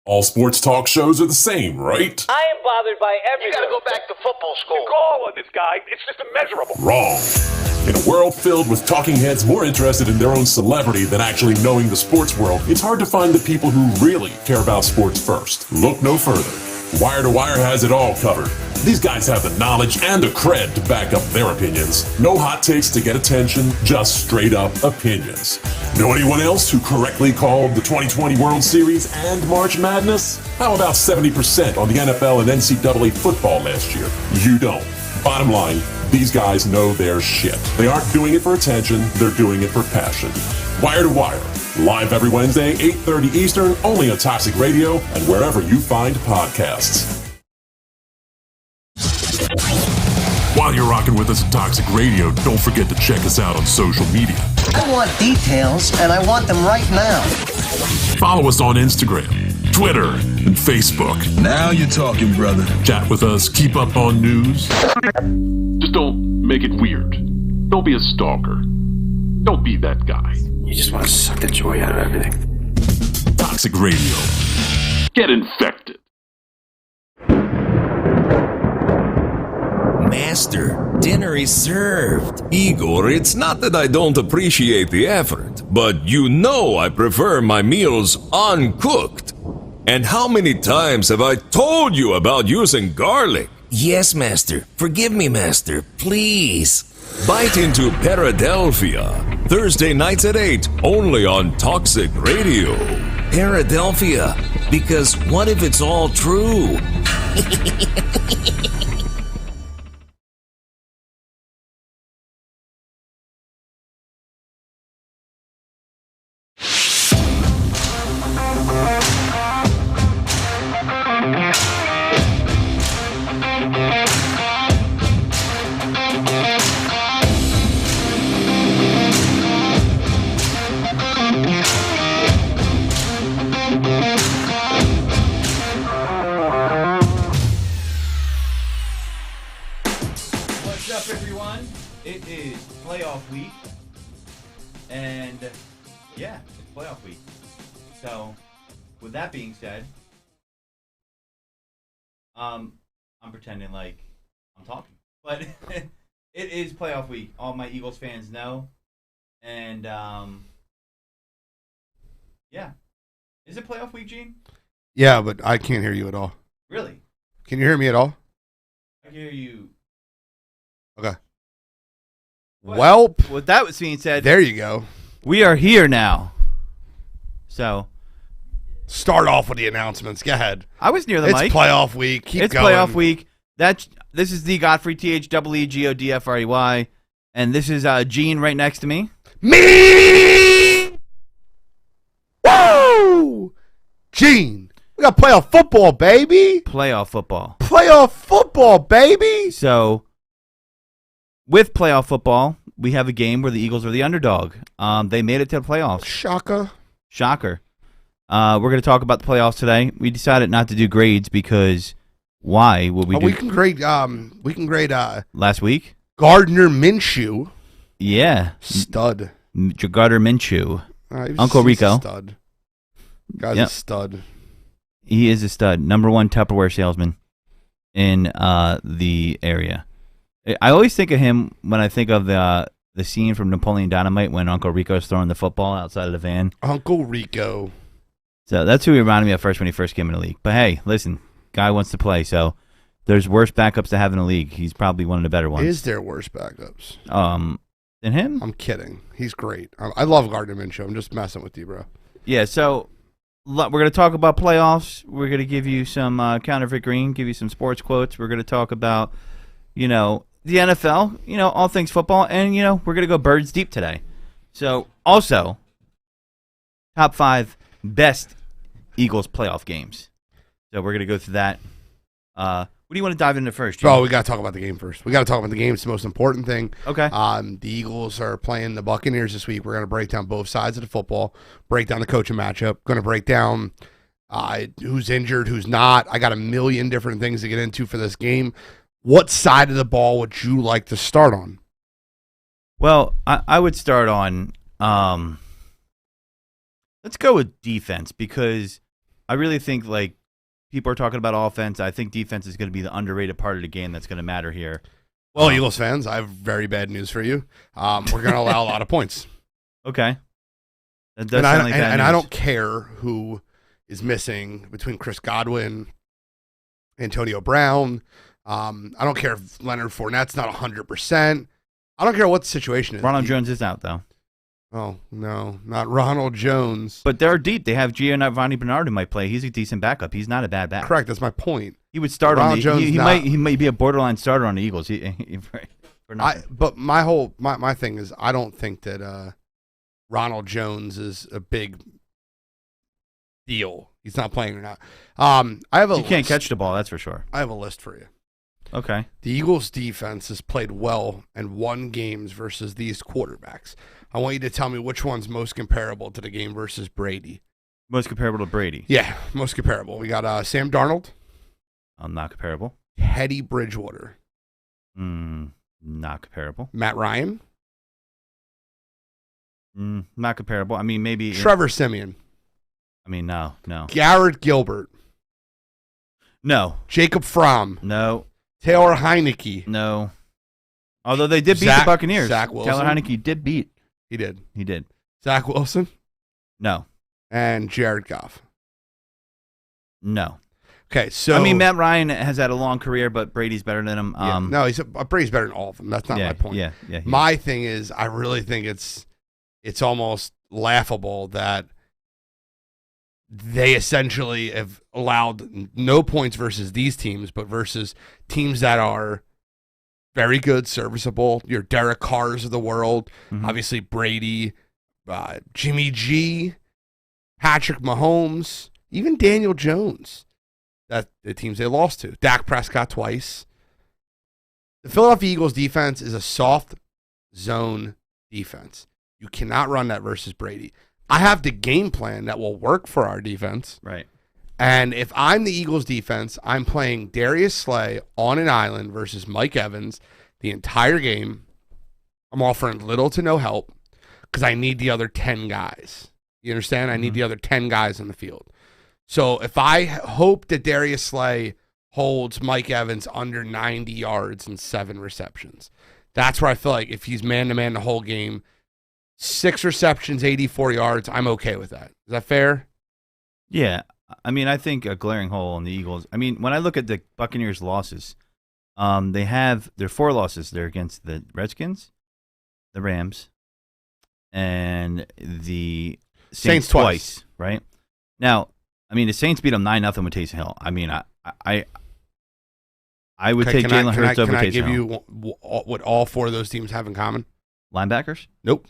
All sports talk shows are the same, right? I am bothered by everything. You gotta go back to football school. The goal of this guy, it's just immeasurable. Wrong. In a world filled with talking heads more interested in their own celebrity than actually knowing the sports world, it's hard to find the people who really care about sports first. Look no further. Wire to Wire has it all covered. These guys have the knowledge and the cred to back up their opinions. No hot takes to get attention, just straight up opinions. Know anyone else who correctly called the 2020 World Series and March Madness? How about 70% on the NFL and NCAA football last year? You don't. Bottom line, these guys know their shit. They aren't doing it for attention, they're doing it for passion. Wire to Wire, live every Wednesday, 8:30 Eastern, only on Toxic Radio and wherever you find podcasts. While you're rocking with us at Toxic Radio, don't forget to check us out on social media. I want details, and I want them right now. Follow us on Instagram, Twitter, and Facebook. Now you're talking, brother. Chat with us, keep up on news. Just don't make it weird. Don't be a stalker. Don't be that guy. You just want to suck the joy out of everything. Toxic Radio. Get infected. Master, dinner is served. Igor, it's not that I don't appreciate the effort, but you know I prefer my meals uncooked. And how many times have I told you about using garlic? Yes, Master. Forgive me, Master. Please. Bite into Paradelphia. Thursday nights at 8, only on Toxic Radio. Paradelphia, because what if it's all true? With that being said, I'm pretending like I'm talking, but it is playoff week. All my Eagles fans know, and yeah, is it playoff week, Gene? Yeah, but I can't hear you at all. Really? Can you hear me at all? I can hear you. Okay. Welp. With that being said, there you go. We are here now. So. Start off with the announcements. Go ahead. I was near the mic. It's playoff week. Keep going. It's playoff week. This is the Godfrey, THEEGODFREY, and this is Gene right next to me. Me! Woo! Gene, we got playoff football, baby. Playoff football. Playoff football, baby. So, with playoff football, we have a game where the Eagles are the underdog. They made it to the playoffs. Shocker. We're going to talk about the playoffs today. We decided not to do grades because why would we do? We can grade last week. Gardner Minshew. Yeah. Stud. Gardner Minshew. Uncle Rico. A stud. Guy's a stud. He is a stud. Number one Tupperware salesman in the area. I always think of him when I think of the scene from Napoleon Dynamite when Uncle Rico's throwing the football outside of the van. Uncle Rico. So that's who he reminded me of first when he first came in the league. But hey, listen, guy wants to play, so there's worse backups to have in the league. He's probably one of the better ones. Is there worse backups? Than him? I'm kidding. He's great. I love Gardner Minshew. I'm just messing with you, bro. Yeah, so we're going to talk about playoffs. We're going to give you some counterfeit green, give you some sports quotes. We're going to talk about, the NFL, all things football, and, we're going to go birds deep today. So, also, top 5 best Eagles playoff games. So we're going to go through that. What do you want to dive into first, Jim? Oh, we got to talk about the game first. We got to talk about the game. It's the most important thing. Okay. The Eagles are playing the Buccaneers this week. We're going to break down both sides of the football, break down the coaching matchup, going to break down who's injured, who's not. I got a million different things to get into for this game. What side of the ball would you like to start on? Well, I would start on let's go with defense because I really think like people are talking about offense. I think defense is going to be the underrated part of the game that's going to matter here. Well, Eagles fans, I have very bad news for you. We're going to allow a lot of points. Okay. That does sound like bad and news. I don't care who is missing between Chris Godwin, Antonio Brown. I don't care if Leonard Fournette's not 100%. I don't care what the situation is. Ronald Jones is out, though. Oh, no, not Ronald Jones. But they're deep. They have Giovanni Bernard who might play. He's a decent backup. He's not a bad back. Correct. That's my point. He would start Ronald on the Jones he might be a borderline starter on the Eagles. But my thing is I don't think that Ronald Jones is a big deal. He's not playing or not. I have a You can't catch the ball, that's for sure. I have a list for you. Okay. The Eagles defense has played well and won games versus these quarterbacks. I want you to tell me which one's most comparable to the game versus Brady. Most comparable to Brady. Yeah, most comparable. We got Sam Darnold. Not comparable. Teddy Bridgewater. Not comparable. Matt Ryan. Not comparable. I mean, maybe Trevor Siemian. I mean, no. Garrett Gilbert. No. Jacob Fromm. No. Taylor Heineke. No. Although they did beat the Buccaneers. Zach Wilson. Taylor Heineke did beat. He did. He did. Zach Wilson. No. And Jared Goff. No. Okay, so I mean, Matt Ryan has had a long career, but Brady's better than him. no, Brady's better than all of them. That's not my point. Yeah. My thing is, I really think it's almost laughable that they essentially have allowed no points versus these teams, but versus teams that are very good, serviceable. Your Derek Carrs of the world, obviously Brady, Jimmy G, Patrick Mahomes, even Daniel Jones. That the teams they lost to. Dak Prescott twice. The Philadelphia Eagles defense is a soft zone defense. You cannot run that versus Brady. I have the game plan that will work for our defense. Right. And if I'm the Eagles defense, I'm playing Darius Slay on an island versus Mike Evans the entire game. I'm offering little to no help because I need the other 10 guys. You understand? I need the other 10 guys on the field. So if I hope that Darius Slay holds Mike Evans under 90 yards and 7 receptions, that's where I feel like if he's man-to-man the whole game, 6 receptions, 84 yards, I'm okay with that. Is that fair? Yeah. I mean, I think a glaring hole in the Eagles. I mean, when I look at the Buccaneers' losses, they have their 4 losses. They're against the Redskins, the Rams, and the Saints twice, right? Now, I mean, the Saints beat them 9-0 with Taysom Hill. I mean, I would take Jalen Hurts over Taysom Hill. Can I give you what all 4 of those teams have in common? Linebackers? Nope.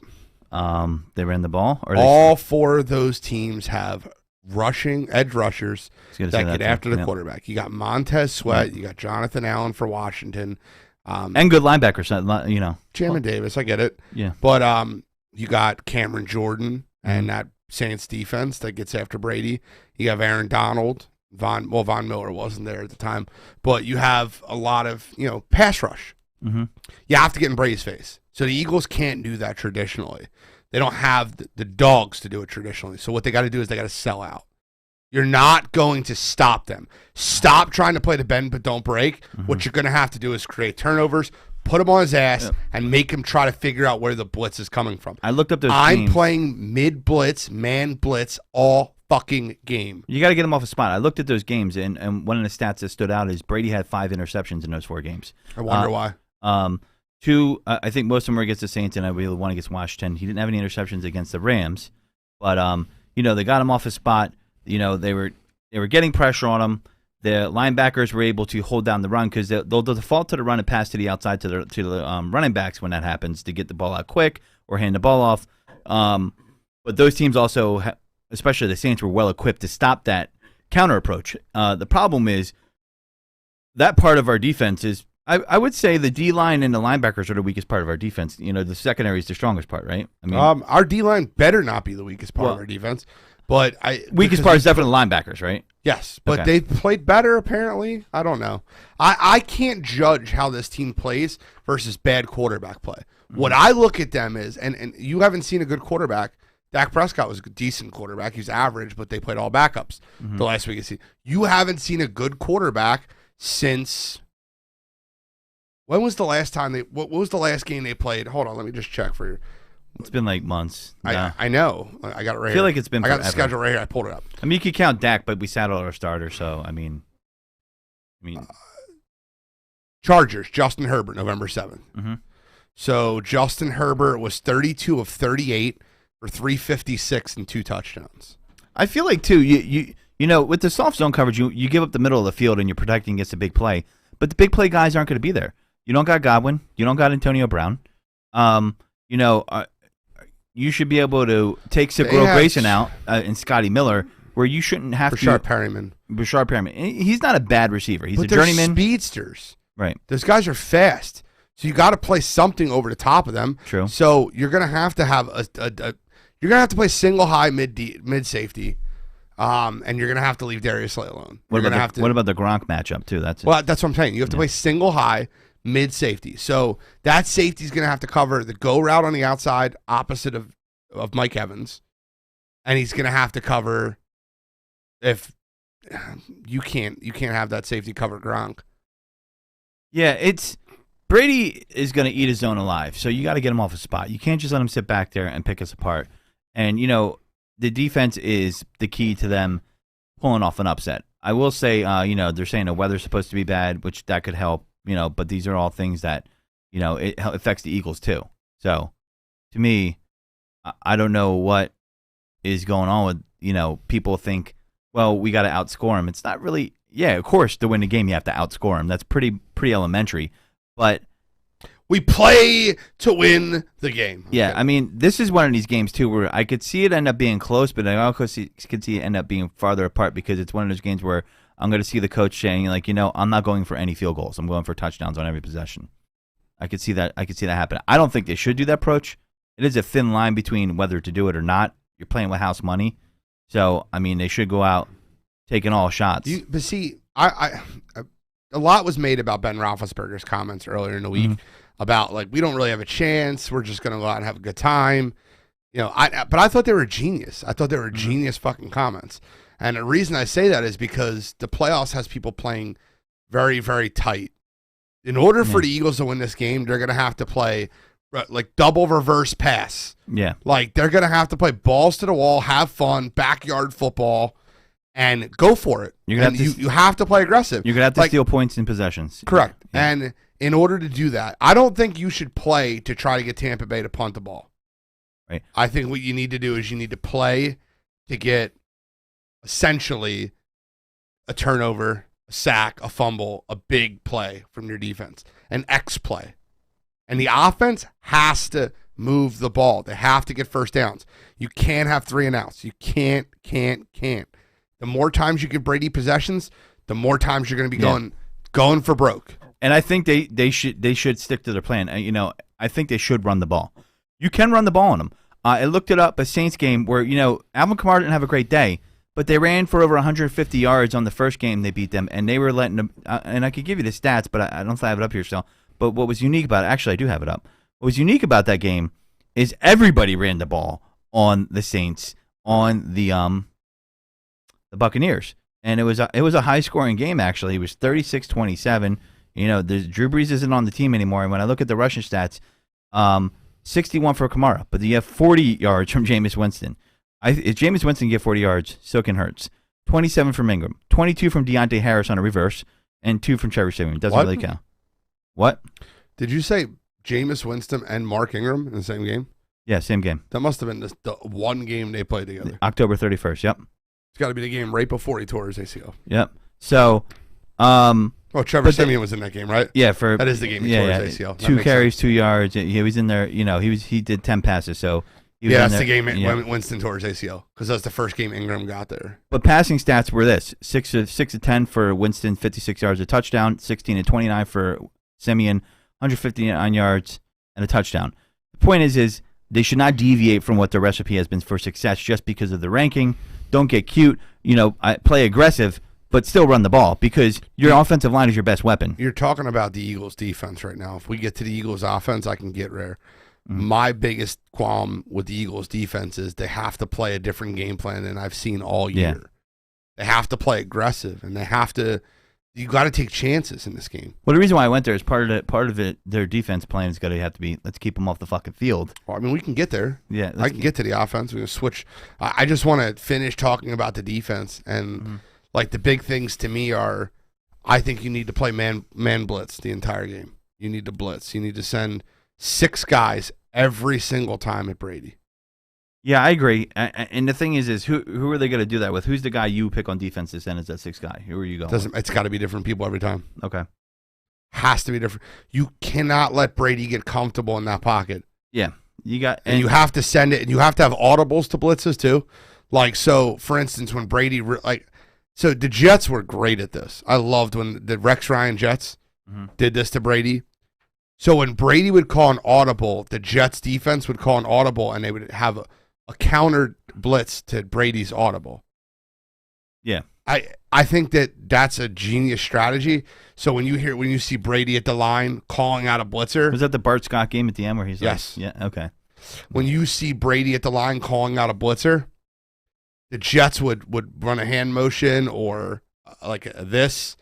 They ran the ball? All 4 of those teams have edge rushers that get after the quarterback. You got Montez Sweat. You got Jonathan Allen for Washington. And good linebackers, you know. Jamin Davis, I get it. Yeah. But you got Cameron Jordan and that Saints defense that gets after Brady. You have Aaron Donald. Von Miller wasn't there at the time. But you have a lot of, pass rush. Mm-hmm. You have to get in Brady's face. So the Eagles can't do that traditionally. They don't have the dogs to do it traditionally. So what they got to do is they got to sell out. You're not going to stop them. Stop trying to play the bend but don't break. Mm-hmm. What you're going to have to do is create turnovers, put him on his ass, and make him try to figure out where the blitz is coming from. I looked up those I'm teams. playing mid-blitz, man-blitz all fucking game. You got to get him off a spot. I looked at those games, and one of the stats that stood out is Brady had 5 interceptions in those 4 games. I wonder why. 2, I think most of them were against the Saints, and I really one against Washington. He didn't have any interceptions against the Rams, but they got him off his spot. They were getting pressure on him. The linebackers were able to hold down the run because they'll default to the run and pass to the outside to the running backs when that happens to get the ball out quick or hand the ball off. But those teams also, especially the Saints, were well equipped to stop that counter approach. The problem is that part of our defense is. I would say the D-line and the linebackers are the weakest part of our defense. The secondary is the strongest part, right? I mean, our D-line better not be the weakest part of our defense. But weakest part is definitely linebackers, right? Yes, but they played better apparently. I don't know. I can't judge how this team plays versus bad quarterback play. Mm-hmm. What I look at them is, and you haven't seen a good quarterback Dak Prescott was a decent quarterback. He's average, but they played all backups the last week of the season. You haven't seen a good quarterback since. When was the last time they? What was the last game they played? Hold on, let me just check for you. It's been like months. I know. I got it right here. I feel like it's been I got the forever. schedule right here. I pulled it up. I mean, you could count Dak, but we sat all our starters, so I mean. Chargers, Justin Herbert, November 7th. Mm-hmm. So Justin Herbert was 32 of 38 for 356 and 2 touchdowns. I feel like too, you know, with the soft zone coverage, you give up the middle of the field and you're protecting against a big play, but the big play guys aren't going to be there. You don't got Godwin, you don't got Antonio Brown. You know, you should be able to take Cicero Grayson out and Scotty Miller, where you shouldn't have Rashard Perryman. Rashard Perryman. He's not a bad receiver. He's but a they're journeyman. Speedsters. Right. Those guys are fast. So you got to play something over the top of them. True. So you're going to have to have you're going to have to play single high mid safety. And you're going to have to leave Darius Slay alone. What about the Gronk matchup too? That's what I'm saying. You have to play single high mid safety. So that safety is going to have to cover the go route on the outside opposite of Mike Evans. And he's going to have to cover if you can't have that safety cover Gronk. Yeah, Brady is going to eat his own alive, so you got to get him off a spot. You can't just let him sit back there and pick us apart. And, you know, the defense is the key to them pulling off an upset. I will say, you know, they're saying the weather's supposed to be bad, which that could help, you know, but these are all things that, you know, it affects the Eagles too. So, to me, I don't know what is going on with, you know, people think, well, we got to outscore them. It's not really, yeah, of course, to win the game, you have to outscore them. That's pretty elementary. But we play to win the game. Yeah, I mean, this is one of these games, too, where I could see it end up being close, but I also could see it end up being farther apart because it's one of those games where I'm going to see the coach saying, like, you know, I'm not going for any field goals. I'm going for touchdowns on every possession. I could see that happen. I don't think they should do that approach. It is a thin line between whether to do it or not. You're playing with house money. So, I mean, they should go out taking all shots. But see, I a lot was made about Ben Roethlisberger's comments earlier in the week about, like, we don't really have a chance. We're just going to go out and have a good time. You know, but I thought they were genius. I thought they were genius fucking comments. And the reason I say that is because the playoffs has people playing very, very tight. In order for the Eagles to win this game, they're going to have to play like double reverse pass. Yeah. Like, they're going to have to play balls to the wall, have fun, backyard football, and go for it. You have to play aggressive. You're going to have to steal points in possessions. Correct. Yeah. And in order to do that, I don't think you should play to try to get Tampa Bay to punt the ball. Right. I think what you need to do is you need to play to get essentially a turnover, a sack, a fumble, a big play from your defense, an X play. And the offense has to move the ball. They have to get first downs. You can't have 3 and outs. You can't. The more times you give Brady possessions, the more times you're going to be going for broke. And I think they should stick to their plan. You know, I think they should run the ball. You can run the ball on them. I looked it up, a Saints game where, you know, Alvin Kamara didn't have a great day, but they ran for over 150 yards on the first game they beat them, and they were letting them, and I could give you the stats, but I don't think I have it up here still. But what was unique about it, actually I do have it up. What was unique about that game is everybody ran the ball on the Saints, on the Buccaneers. And it was a high-scoring game, actually. It was 36-27. You know, Drew Brees isn't on the team anymore, and when I look at the rushing stats, 61 for Kamara, but you have 40 yards from Jameis Winston. If Jameis Winston can get 40 yards, so can Hurts. 27 from Ingram, 22 from Deontay Harris on a reverse, and 2 from Cherry Samuel. Doesn't really count. What? Did you say Jameis Winston and Mark Ingram in the same game? Yeah, same game. That must have been the one game they played together. October 31st, yep. It's got to be the game right before he tore his ACL. Yep. So, Trevor Siemian was in that game, right? Yeah, that is the game he tore his ACL. 2 carries, 2 yards. He was in there. You know, he did 10 passes. So that's the game when Winston tore his ACL because that's the first game Ingram got there. But passing stats were this: 6 of 10 for Winston, 56 yards, a touchdown. 16 of 29 for Siemian, 159 yards and a touchdown. The point is they should not deviate from what the recipe has been for success just because of the ranking. Don't get cute. You know, play aggressive, but still run the ball because your offensive line is your best weapon. You're talking about the Eagles' defense right now. If we get to the Eagles' offense, I can get rare. My biggest qualm with the Eagles defense is they have to play a different game plan than I've seen all year. Yeah. They have to play aggressive, and you got to take chances in this game. Well, the reason why I went there is part of it. Their defense plan is going to have to be, let's keep them off the fucking field. Well, I mean, we can get there. Yeah, I can get to the offense. We're going to switch. I just want to finish talking about the defense. And, like, the big things to me are I think you need to play man blitz the entire game. You need to blitz. You need to send 6 guys every single time at Brady. Yeah, I agree. And the thing is who are they going to do that with? Who's the guy you pick on defense to send as that 6th guy? Who are you going with? It's got to be different people every time. Okay. Has to be different. You cannot let Brady get comfortable in that pocket. Yeah. And you have to send it, and you have to have audibles to blitzes too. Like, so, for instance, when Brady, so the Jets were great at this. I loved when the Rex Ryan Jets did this to Brady. So when Brady would call an audible, the Jets defense would call an audible, and they would have a counter blitz to Brady's audible. Yeah. I think that's a genius strategy. So when you see Brady at the line calling out a blitzer. Was that the Bart Scott game at the end where he's yes. Yeah, okay. When you see Brady at the line calling out a blitzer, the Jets would run a hand motion or like this,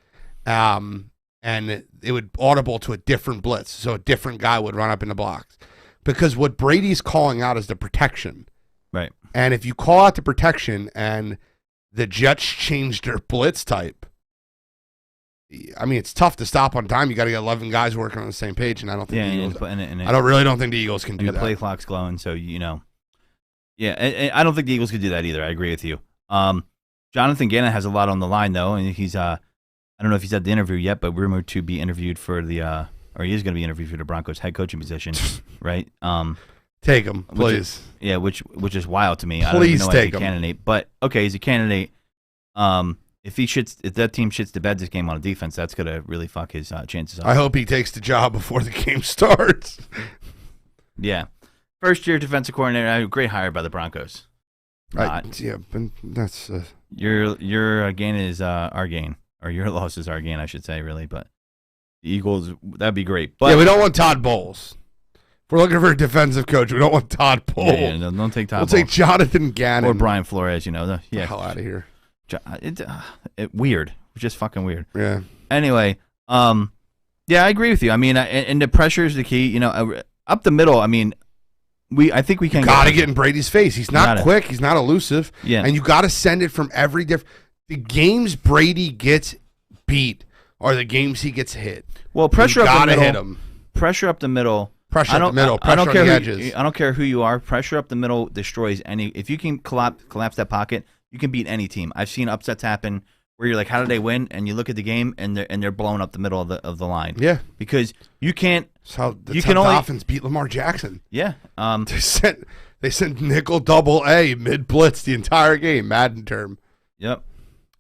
and it would audible to a different blitz. So a different guy would run up in the box. Because what Brady's calling out is the protection. Right. And if you call out the protection and the Jets change their blitz type, I mean, it's tough to stop on time. You got to get 11 guys working on the same page, and I don't think the Eagles. I don't think the Eagles can do that. And the play clock's glowing, so Yeah, and I don't think the Eagles could do that either. I agree with you. Jonathan Gannon has a lot on the line though, and he's I don't know if he's at the interview yet, but rumored to be interviewed for or he is going to be interviewed for the Broncos head coaching position, right? Take him, please. Which is wild to me. Please I don't even know take he's a him. candidate, but okay, he's a candidate. If that team shits the bed this game on defense, that's gonna really fuck his chances up. I hope he takes the job before the game starts. Yeah, first-year defensive coordinator, a great hire by the Broncos. But that's your gain is our gain, or your loss is our gain, I should say, really. But the Eagles, that'd be great. But we don't want Todd Bowles. If we're looking for a defensive coach, we don't want Todd Bowles. Yeah, don't take Todd. We'll take Jonathan Gannon or Brian Flores. Get the hell out of here. Weird. It's just fucking weird. Yeah. Anyway, yeah, I agree with you. I mean, and the pressure is the key. Up the middle. I mean, I think we can. Got to get in Brady's face. He's not quick. He's not elusive. Yeah. And you got to send it from every different. The games Brady gets beat are the games he gets hit. Well, pressure up the middle. Hit him. Pressure up the middle. Pressure up the middle. Pressure on the edges. I don't care who you are. Pressure up the middle destroys any. If you can collapse that pocket, you can beat any team. I've seen upsets happen where you're like, how did they win? And you look at the game and they're blowing up the middle of the line. Yeah, because you can't. That's how the Dolphins beat Lamar Jackson. Yeah, they sent nickel double A mid blitz the entire game. Madden term. Yep,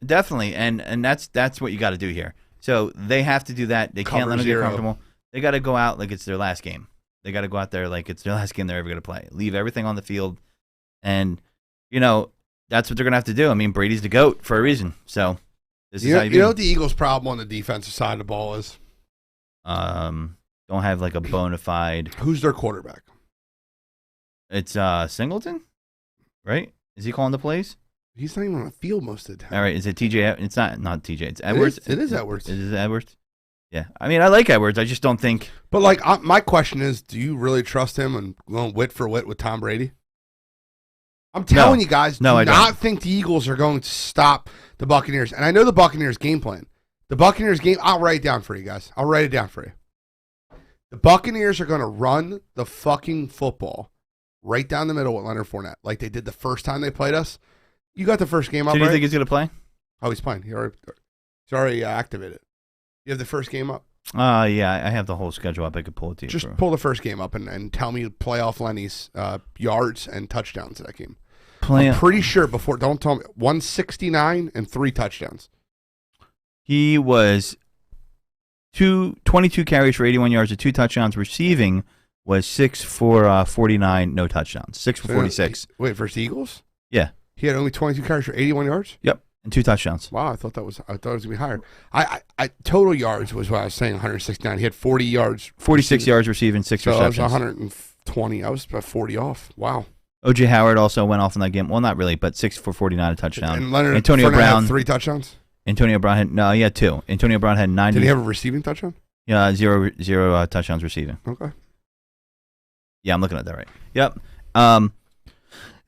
definitely, and that's what you got to do here. So they have to do that. They can't let them get comfortable. They got to go out like it's their last game. They got to go out there like it's their last game they're ever going to play. Leave everything on the field, and that's what they're going to have to do. I mean, Brady's the GOAT for a reason. So this is how you know what the Eagles' problem on the defensive side of the ball is? Don't have like a bona fide. Who's their quarterback? It's Singleton, right? Is he calling the plays? He's not even on the field most of the time. All right, is it TJ? It's not TJ. It's Edwards. It is Edwards. Is it Edwards? Yeah. I mean, I like Edwards. I just don't think. But like, my question is, do you really trust him and going wit for wit with Tom Brady? I'm telling you guys, do not think the Eagles are going to stop the Buccaneers. And I know the Buccaneers game plan. The Buccaneers game, I'll write it down for you guys. I'll write it down for you. The Buccaneers are going to run the fucking football right down the middle with Leonard Fournette, like they did the first time they played us. You got the first game up, Do you right? think he's going to play? Oh, he's playing. He's already activated. You have the first game up? Yeah, I have the whole schedule up. I could pull it to you. Just pull the first game up and tell me playoff Lenny's yards and touchdowns in that game. I'm pretty sure don't tell me, 169 and 3 touchdowns. He was 22 carries for 81 yards and 2 touchdowns. Receiving was 6 for 49, no touchdowns. 6 for 46. Wait, versus the Eagles? Yeah. He had only 22 carries for 81 yards? Yep, and 2 touchdowns. Wow, I thought it was going to be higher. I total yards was what I was saying, 169. He had 40 yards. 46 yards receiving, 6 receptions. So it was 20. I was about 40 off. Wow. O.J. Howard also went off in that game. Well, not really, but 6 for 49, a touchdown. And Leonard Antonio Fournette Brown had 3 touchdowns. Antonio Brown he had 2. Antonio Brown had 90. Did he have a receiving touchdown? Yeah, zero touchdowns receiving. Okay. Yeah, I'm looking at that right. Yep.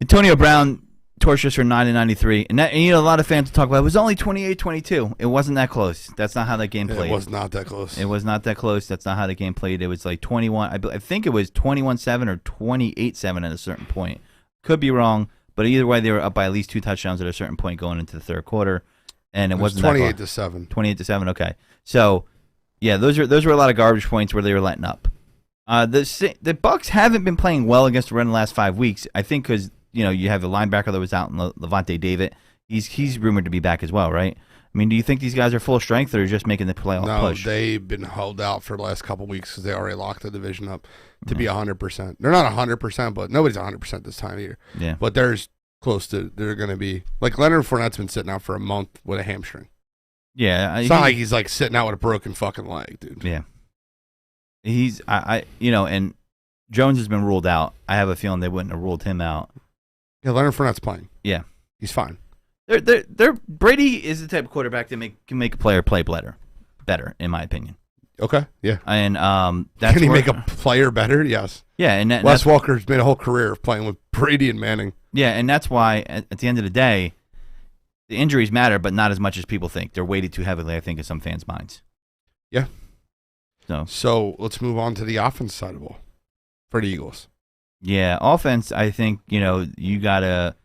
Antonio Brown torched us for 9-93, and a lot of fans talk about it was only 28-22. It wasn't that close. That's not how that game played. It was not that close. It was not that close. That's not how the game played. It was like 21. I think it was 21-7 or 28-7 at a certain point. Could be wrong, but either way, they were up by at least 2 touchdowns at a certain point going into the third quarter, and it wasn't 28-7. 28-7. Okay, so yeah, those were a lot of garbage points where they were letting up. The Bucs haven't been playing well against the run in the last 5 weeks. I think because you have the linebacker that was out in Levante David. He's rumored to be back as well, right? I mean, do you think these guys are full strength or just making the playoff push? No, they've been held out for the last couple of weeks because they already locked the division up to be 100%. They're not 100%, but nobody's 100% this time of year. Yeah. But there's close to, they're going to be, like Leonard Fournette's been sitting out for a month with a hamstring. Yeah. It's not like he's like sitting out with a broken fucking leg, dude. Yeah. He's, and Jones has been ruled out. I have a feeling they wouldn't have ruled him out. Yeah, Leonard Fournette's playing. Yeah. He's fine. Brady is the type of quarterback that can make a player play better, in my opinion. Okay, yeah. And that's can he make a player better? Yes. Yeah, and Wes Walker's made a whole career of playing with Brady and Manning. Yeah, and that's why at the end of the day, the injuries matter, but not as much as people think. They're weighted too heavily, I think, in some fans' minds. Yeah. So let's move on to the offense side of the ball for the Eagles. Yeah, offense, I think, you got to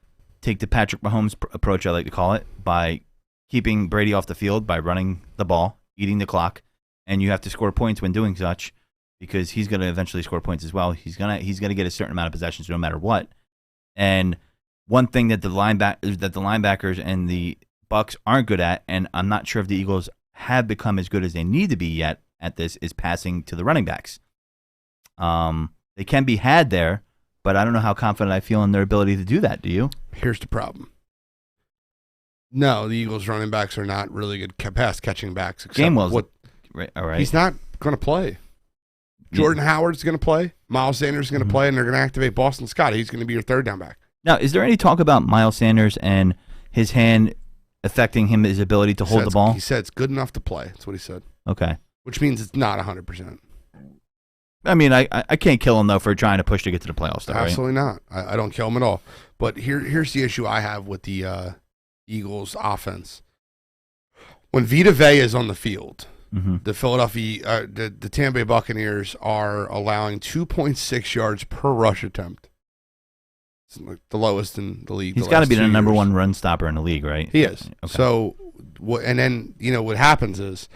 take the Patrick Mahomes approach, I like to call it, by keeping Brady off the field, by running the ball, eating the clock, and you have to score points when doing such because he's going to eventually score points as well. He's going to get a certain amount of possessions no matter what. And one thing that the linebackers and the Bucs aren't good at, and I'm not sure if the Eagles have become as good as they need to be yet at this, is passing to the running backs. They can be had there, but I don't know how confident I feel in their ability to do that. Do you? Here's the problem. No, the Eagles running backs are not really good pass catching backs. Gainwell's right, all right. He's not going to play. Jordan Howard's going to play. Miles Sanders is going to play, and they're going to activate Boston Scott. He's going to be your third down back. Now, is there any talk about Miles Sanders and his hand affecting his ability to hold the ball? He said it's good enough to play. That's what he said. Okay. Which means it's not 100%. I mean, I can't kill him, though, for trying to push to get to the playoffs, though, Absolutely not. I don't kill him at all. But here's the issue I have with the Eagles offense. When Vita Vea is on the field, the Philadelphia, the Tampa Bay Buccaneers are allowing 2.6 yards per rush attempt. It's like the lowest in the league. He's got to be the number one run stopper in the league, right? He is. Okay. So, and then, what happens is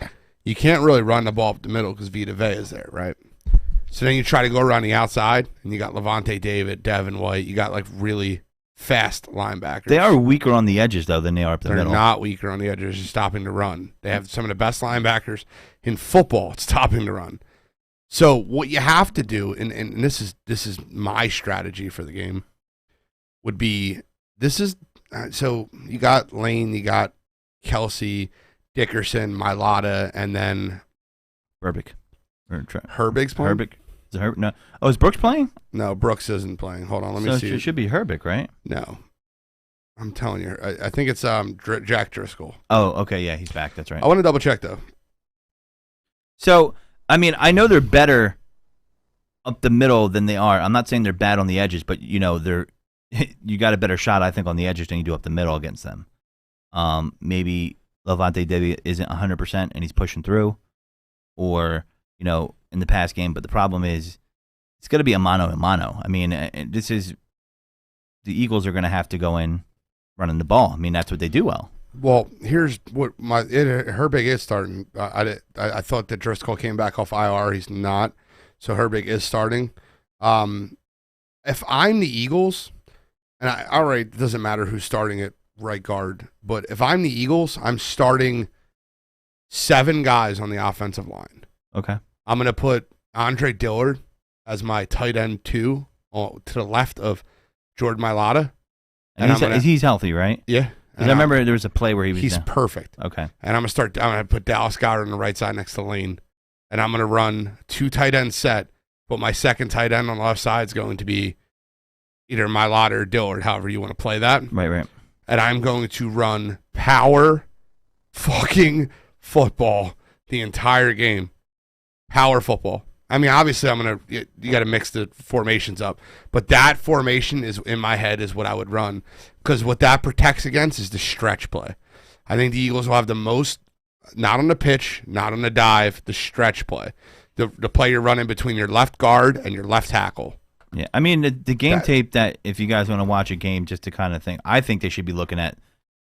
you can't really run the ball up the middle because Vita Vea is there, right? So then you try to go around the outside, and you got Levante David, Devin White. You got, like, really fast linebackers. They are weaker on the edges, though, than they are up the middle. They're not weaker on the edges. They're stopping the run. They have some of the best linebackers in football at stopping the run. So what you have to do, and this is my strategy for the game, would be so you got Lane, you got Kelsey, Dickerson, Mailata, and then Herbig. Herbig's playing? Herbig. Is it no. Oh, is Brooks playing? No, Brooks isn't playing. Hold on, let me see. It should be Herbig, right? No. I'm telling you. I think it's Jack Driscoll. Oh, okay, yeah, he's back. That's right. I want to double check, though. So, I mean, I know they're better up the middle than they are. I'm not saying they're bad on the edges, but, you got a better shot, I think, on the edges than you do up the middle against them. Maybe Levante David isn't 100% and he's pushing through, or in the past game. But the problem is, it's going to be a mano a mano. I mean, the Eagles are going to have to go in running the ball. I mean, that's what they do well. Well, here's what Herbig is starting. I thought that Driscoll came back off IR. He's not, so Herbig is starting. If I'm the Eagles, and it doesn't matter who's starting at right guard, but if I'm the Eagles, I'm starting 7 guys on the offensive line. Okay. I'm going to put Andre Dillard as my tight end 2 to the left of Jordan Mailata. And he's healthy, right? Yeah. I remember there was a play where he's perfect. Okay. And I'm going to put Dallas Goedert on the right side next to Lane. And I'm going to run 2 tight end set. but my second tight end on the left side is going to be either Mailata or Dillard, however you want to play that. Right. And I'm going to run power fucking football the entire game. Power football. I mean, obviously, you got to mix the formations up, but that formation is in my head is what I would run, because what that protects against is the stretch play. I think the Eagles will have the most, not on the pitch, not on the dive, the stretch play, the play you're running between your left guard and your left tackle. Yeah, I mean the game tape that if you guys want to watch a game just to kind of think, I think they should be looking at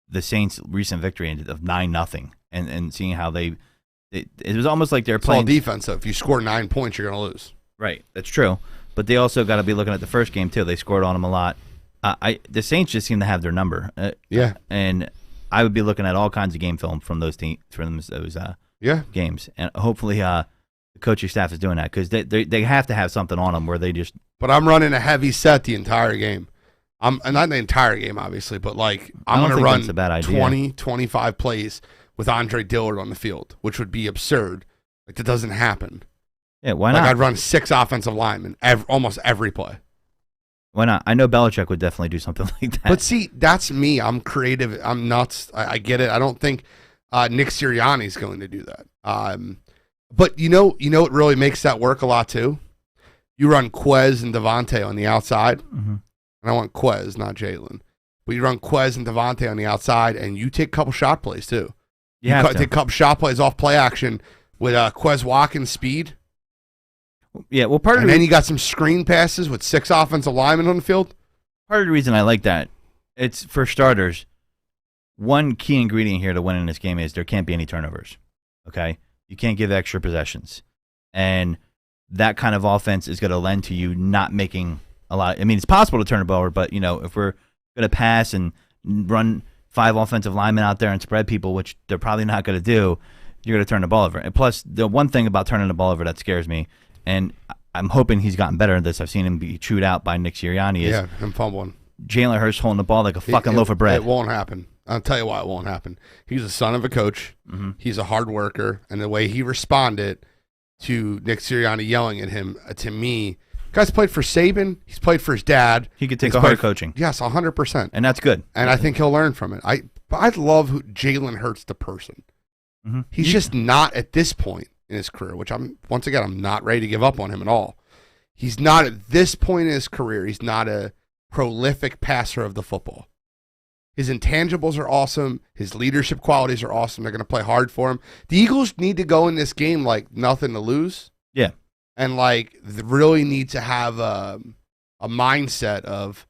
the Saints' recent victory of 9-0 and seeing how it was almost like they're playing all defense. So if you score 9 points, you're going to lose. Right, that's true. But they also got to be looking at the first game too. They scored on them a lot. The Saints just seem to have their number. And I would be looking at all kinds of game film from those games, and hopefully the coaching staff is doing that, because they have to have something on them where they just. But I'm running a heavy set the entire game. I'm not the entire game, obviously, but like I'm going to run 20, 25 plays with Andre Dillard on the field, which would be absurd. Like, that doesn't happen. Yeah, why not? Like, I'd run 6 offensive linemen almost every play. Why not? I know Belichick would definitely do something like that. But see, that's me. I'm creative. I'm nuts. I get it. I don't think Nick Sirianni's going to do that. But you know what really makes that work a lot too? You run Quez and Devontae on the outside. Mm-hmm. And I want Quez, not Jalen. But you run Quez and Devontae on the outside, and you take a couple shot plays too. You take a couple shot plays off play action with Quez Watkins' speed. Yeah, well, and then you got some screen passes with 6 offensive linemen on the field. Part of the reason I like that, it's for starters, one key ingredient here to winning this game is there can't be any turnovers. Okay? You can't give extra possessions. And that kind of offense is going to lend to you not making a lot. I mean, it's possible to turn the ball over, but, if we're going to pass and run 5 offensive linemen out there and spread people, which they're probably not going to do, you're going to turn the ball over. And plus, the one thing about turning the ball over that scares me, and I'm hoping he's gotten better at this, I've seen him be chewed out by Nick Sirianni, is him fumbling. Jalen Hurts holding the ball like a fucking loaf of bread. It won't happen. I'll tell you why it won't happen. He's a son of a coach. Mm-hmm. He's a hard worker. And the way he responded to Nick Sirianni yelling at him, to me, guy's played for Saban. He's played for his dad. He could take a hard coaching. Yes, 100%. And that's good. And I think he'll learn from it. I love Jalen Hurts, the person. Mm-hmm. He's just not at this point in his career, which I'm not ready to give up on him at all. He's not at this point in his career. He's not a prolific passer of the football. His intangibles are awesome. His leadership qualities are awesome. They're going to play hard for him. The Eagles need to go in this game like nothing to lose. Yeah. And like really need to have a mindset of,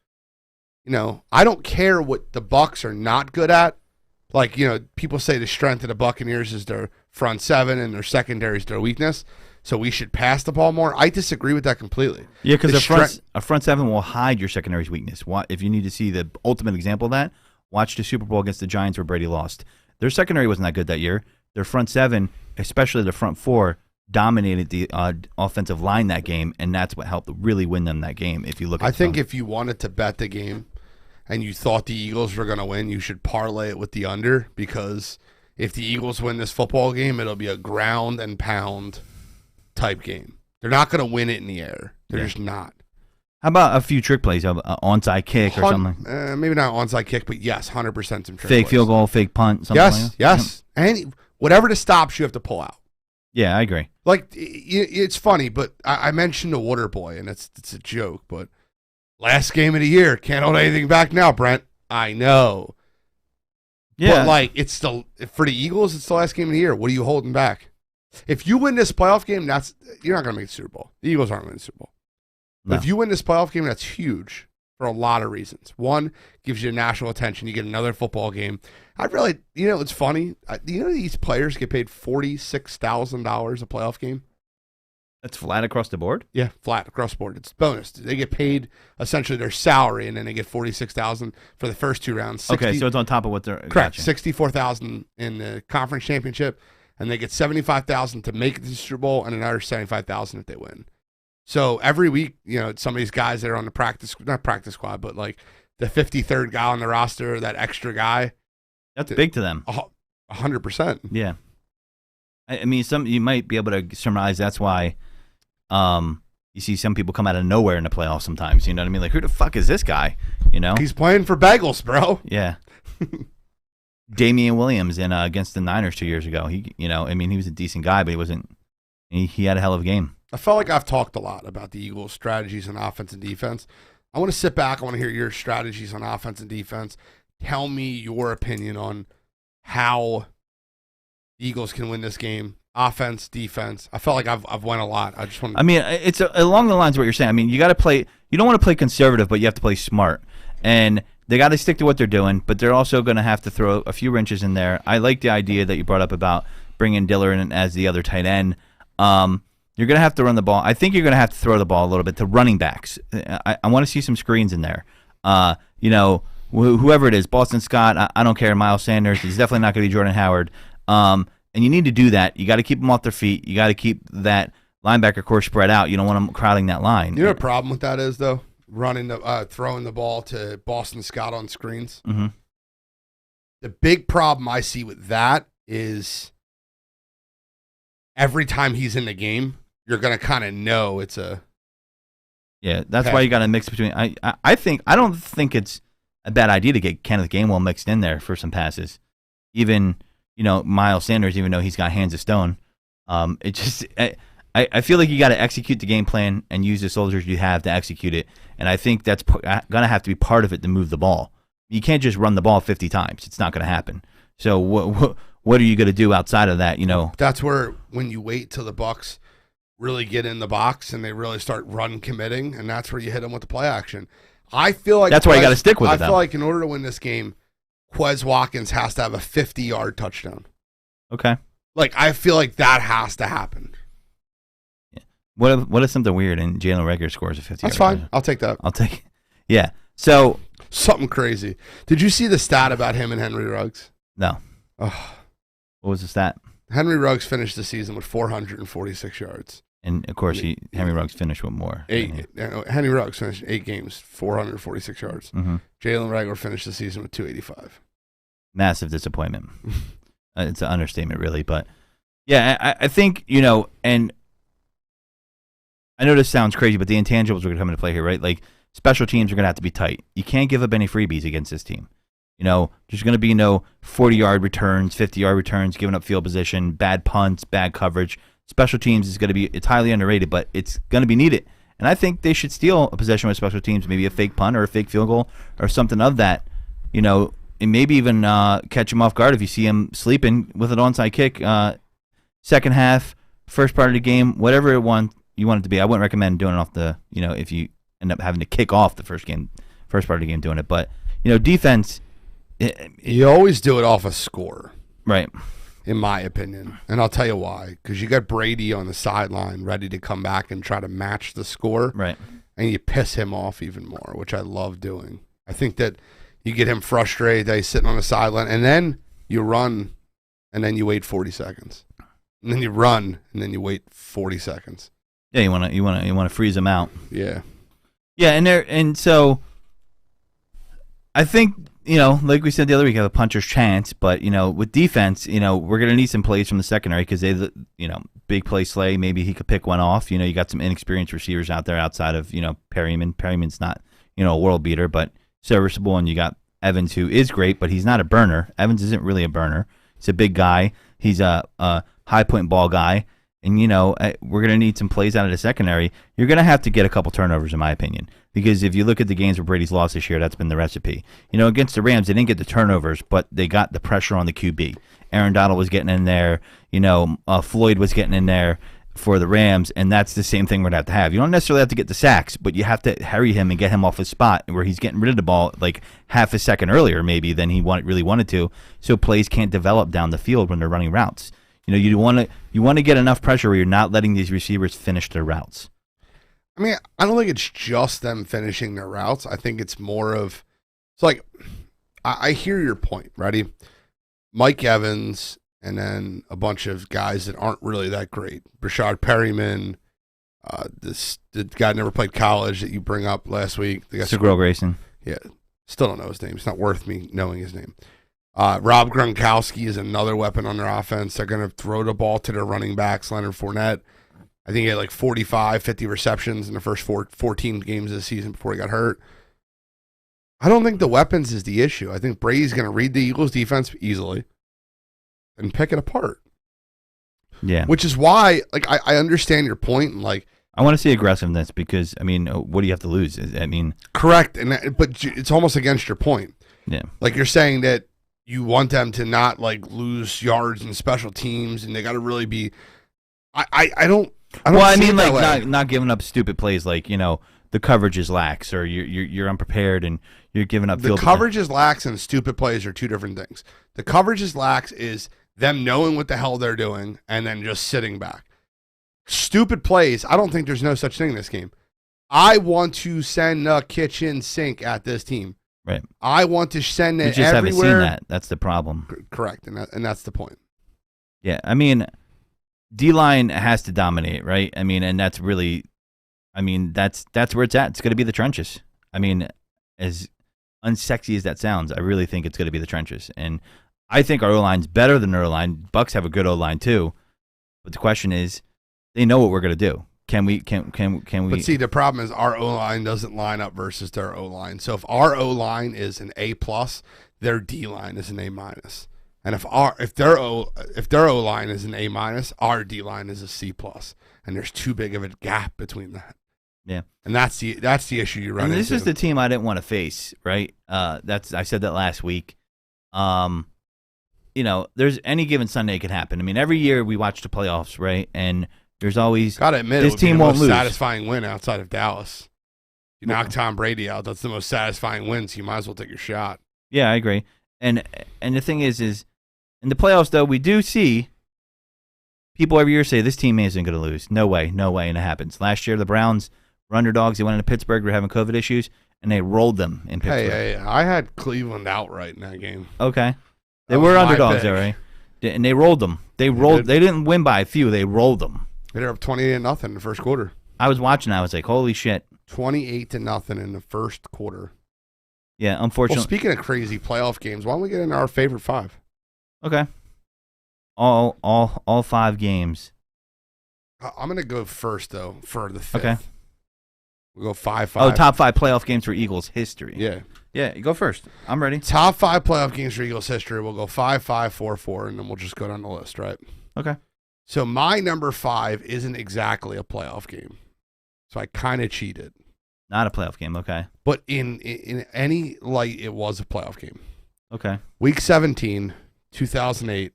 I don't care what the Bucs are not good at. Like, people say the strength of the Buccaneers is their front seven and their secondary is their weakness. So we should pass the ball more. I disagree with that completely. Yeah, because a front seven will hide your secondary's weakness. If you need to see the ultimate example of that, watch the Super Bowl against the Giants where Brady lost. Their secondary wasn't that good that year. Their front seven, especially the front four, dominated the offensive line that game, and that's what helped really win them that game. If you look, I think if you wanted to bet the game and you thought the Eagles were going to win, you should parlay it with the under, because if the Eagles win this football game, it'll be a ground and pound type game. They're not going to win it in the air. They're just not. How about a few trick plays, an onside kick or something? Maybe not onside kick, but yes, 100% some trick fake plays. Field goal, fake punt, something like that. Yes. And whatever the stops, you have to pull out. Yeah, I agree. Like, it's funny, but I mentioned the Water Boy, and it's a joke, but last game of the year, can't hold anything back now, Brent. I know. Yeah. But, like, for the Eagles, it's the last game of the year. What are you holding back? If you win this playoff game, you're not going to make the Super Bowl. The Eagles aren't winning the Super Bowl. No. But if you win this playoff game, that's huge for a lot of reasons. One, gives you national attention. You get another football game. It's funny. These players get paid $46,000 a playoff game? That's flat across the board? Yeah, flat across the board. It's bonus. They get paid essentially their salary, and then they get $46,000 for the first 2 rounds. Okay, so it's on top of what they're... Correct. Gotcha. $64,000 in the conference championship, and they get $75,000 to make it to the Super Bowl, and another $75,000 if they win. So every week, some of these guys that are on the not practice squad, but like the 53rd guy on the roster, that extra guy. That's big to them. 100%. Yeah. I mean, you might be able to surmise that's why, you see some people come out of nowhere in the playoffs sometimes. You know what I mean? Like, who the fuck is this guy? You know? He's playing for Bagels, bro. Yeah. Damian Williams in against the Niners 2 years ago. He was a decent guy, but he wasn't. He had a hell of a game. I felt like I've talked a lot about the Eagles' strategies on offense and defense. I want to sit back. I want to hear your strategies on offense and defense. Tell me your opinion on how the Eagles can win this game. Offense, defense. I felt like I've won a lot. I just want. I mean, it's along the lines of what you're saying. I mean, you got to play. You don't want to play conservative, but you have to play smart. And they got to stick to what they're doing, but they're also going to have to throw a few wrenches in there. I like the idea that you brought up about bringing Diller in as the other tight end. You're going to have to run the ball. I think you're going to have to throw the ball a little bit to running backs. I want to see some screens in there. Whoever it is, Boston Scott, I don't care. Miles Sanders, he's definitely not going to be Jordan Howard. And you need to do that. You got to keep them off their feet. You got to keep that linebacker core spread out. You don't want them crowding that line. You know what the problem with that is, though? Throwing the ball to Boston Scott on screens. Mm-hmm. The big problem I see with that is every time he's in the game, you're going to kind of know it's a. Yeah, that's why you got to mix between. I don't think it's a bad idea to get Kenneth Gainwell mixed in there for some passes. Even Miles Sanders, even though he's got hands of stone, I feel like you got to execute the game plan and use the soldiers you have to execute it. And I think that's going to have to be part of it to move the ball. You can't just run the ball 50 times. It's not going to happen. So what are you going to do outside of that? That's where when you wait till the Bucs really get in the box and they really start run committing, and that's where you hit them with the play action. I feel like that's why you got to stick with it. I feel like in order to win this game, Quez Watkins has to have a 50-yard touchdown. Okay. Like, I feel like that has to happen. Yeah. What if something weird and Jalen Reagor scores a 50-yard? That's fine. I'll take that. I'll take it. Yeah. So something crazy. Did you see the stat about him and Henry Ruggs? No. Oh. What was the stat? Henry Ruggs finished the season with 446 yards. And, of course, Henry Ruggs finished with more. Henry Ruggs finished 8 games, 446 yards. Mm-hmm. Jalen Reagor finished the season with 285. Massive disappointment. It's an understatement, really. But, yeah, I think, and I know this sounds crazy, but the intangibles are going to come into play here, right? Like, special teams are going to have to be tight. You can't give up any freebies against this team. There's going to be no 40-yard returns, 50-yard returns, giving up field position, bad punts, bad coverage. Special teams is going to be, it's highly underrated, but it's going to be needed. And I think they should steal a possession with special teams, maybe a fake punt or a fake field goal or something of that, and maybe even catch him off guard if you see him sleeping with an onside kick. Second half, first part of the game, whatever you want it to be. I wouldn't recommend doing it off the, if you end up having to kick off the first part of the game doing it. But, defense. You always do it off a score. Right. In my opinion. And I'll tell you why. Because you got Brady on the sideline ready to come back and try to match the score. Right. And you piss him off even more, which I love doing. I think that you get him frustrated that he's sitting on the sideline, and then you run, and then you wait 40 seconds. And then you run, and then you wait 40 seconds. Yeah, you want to freeze him out. Yeah. Yeah, and so I think like we said the other week, have a puncher's chance, but with defense, we're gonna need some plays from the secondary because they, big play Slay, maybe he could pick one off. You got some inexperienced receivers out there outside of Perryman. Perryman's not a world beater, but serviceable, and you got Evans, who is great, but he's not a burner. Evans isn't really a burner. He's a big guy. He's a high point ball guy. And, we're going to need some plays out of the secondary. You're going to have to get a couple turnovers, in my opinion, because if you look at the games where Brady's lost this year, that's been the recipe. Against the Rams, they didn't get the turnovers, but they got the pressure on the QB. Aaron Donald was getting in there. Floyd was getting in there for the Rams, and that's the same thing we're going to have. You don't necessarily have to get the sacks, but you have to hurry him and get him off his spot where he's getting rid of the ball like half a second earlier maybe than he really wanted to, so plays can't develop down the field when they're running routes. You want to get enough pressure where you're not letting these receivers finish their routes. I mean, I don't think it's just them finishing their routes. I think it's more of, it's like, I hear your point, ready? Mike Evans and then a bunch of guys that aren't really that great. Brashard Perryman, the guy that never played college that you bring up last week. Segura Grayson. Yeah, still don't know his name. It's not worth me knowing his name. Rob Gronkowski is another weapon on their offense. They're going to throw the ball to their running backs, Leonard Fournette. I think he had like 45, 50 receptions in the first 14 games of the season before he got hurt. I don't think the weapons is the issue. I think Brady's going to read the Eagles defense easily and pick it apart. Yeah. Which is why, like, I understand your point. And, like, I want to see aggressiveness because, I mean, what do you have to lose? I mean, correct. But it's almost against your point. Yeah. Like, you're saying that you want them to not, like, lose yards in special teams and they got to really be. I don't. Well, I mean, like, not giving up stupid plays like, you know, the coverage is lax or you're unprepared and you're giving up field. The coverage is lax and stupid plays are two different things. The coverage is lax is them knowing what the hell they're doing and then just sitting back. Stupid plays, I don't think there's no such thing in this game. I want to send a kitchen sink at this team. Right. I want to send it we just everywhere. haven't seen that. That's the problem. Correct, and that's the point. Yeah, I mean, D-line has to dominate, right? I mean, and that's really, I mean, that's where it's at. It's going to be the trenches. I mean, as unsexy as that sounds, I really think it's going to be the trenches. And I think our O-line's better than their O-line. Bucs have a good O-line too. But the question is, they know what we're going to do. Can we? But see, the problem is our O-line doesn't line up versus their O-line. So if our O-line is an A+, their D-line is an A-. And if their O-line is an A-, our D-line is a C+. And there's too big of a gap between that. Yeah. And that's the issue you run and into. this is the team I didn't want to face, right? I said that last week. You know, there's any given Sunday it could happen. I mean, every year we watch the playoffs, right? And there's always gotta admit this it would team be the won't most lose. satisfying win outside of Dallas. You knock Tom Brady out, that's the most satisfying win, so you might as well take your shot. Yeah, I agree. And the thing is in the playoffs though, we do see people every year say this team isn't going to lose. No way, and it happens. Last year the Browns were underdogs. They went into Pittsburgh. They're having COVID issues, and they rolled them in Pittsburgh. Hey, I had Cleveland outright in that game. Okay. They were underdogs, though, right? And they rolled them. They didn't win by a few. They rolled them. They're up 28-0 in the first quarter. I was watching. I was like, "Holy shit!" 28-0 in the first quarter. Yeah, unfortunately. Well, speaking of crazy playoff games, why don't we get into our favorite 5? Okay. All 5 games. I'm gonna go first though for the 5th. Okay. We'll go 5-5. Oh, top 5 playoff games for Eagles history. Yeah. Yeah, you go first. I'm ready. Top 5 playoff games for Eagles history. We'll go 5-5, 4-4, and then we'll just go down the list, right? Okay. So my number 5 isn't exactly a playoff game. So I kind of cheated. Not a playoff game, okay. But in any light, it was a playoff game. Okay. Week 17, 2008,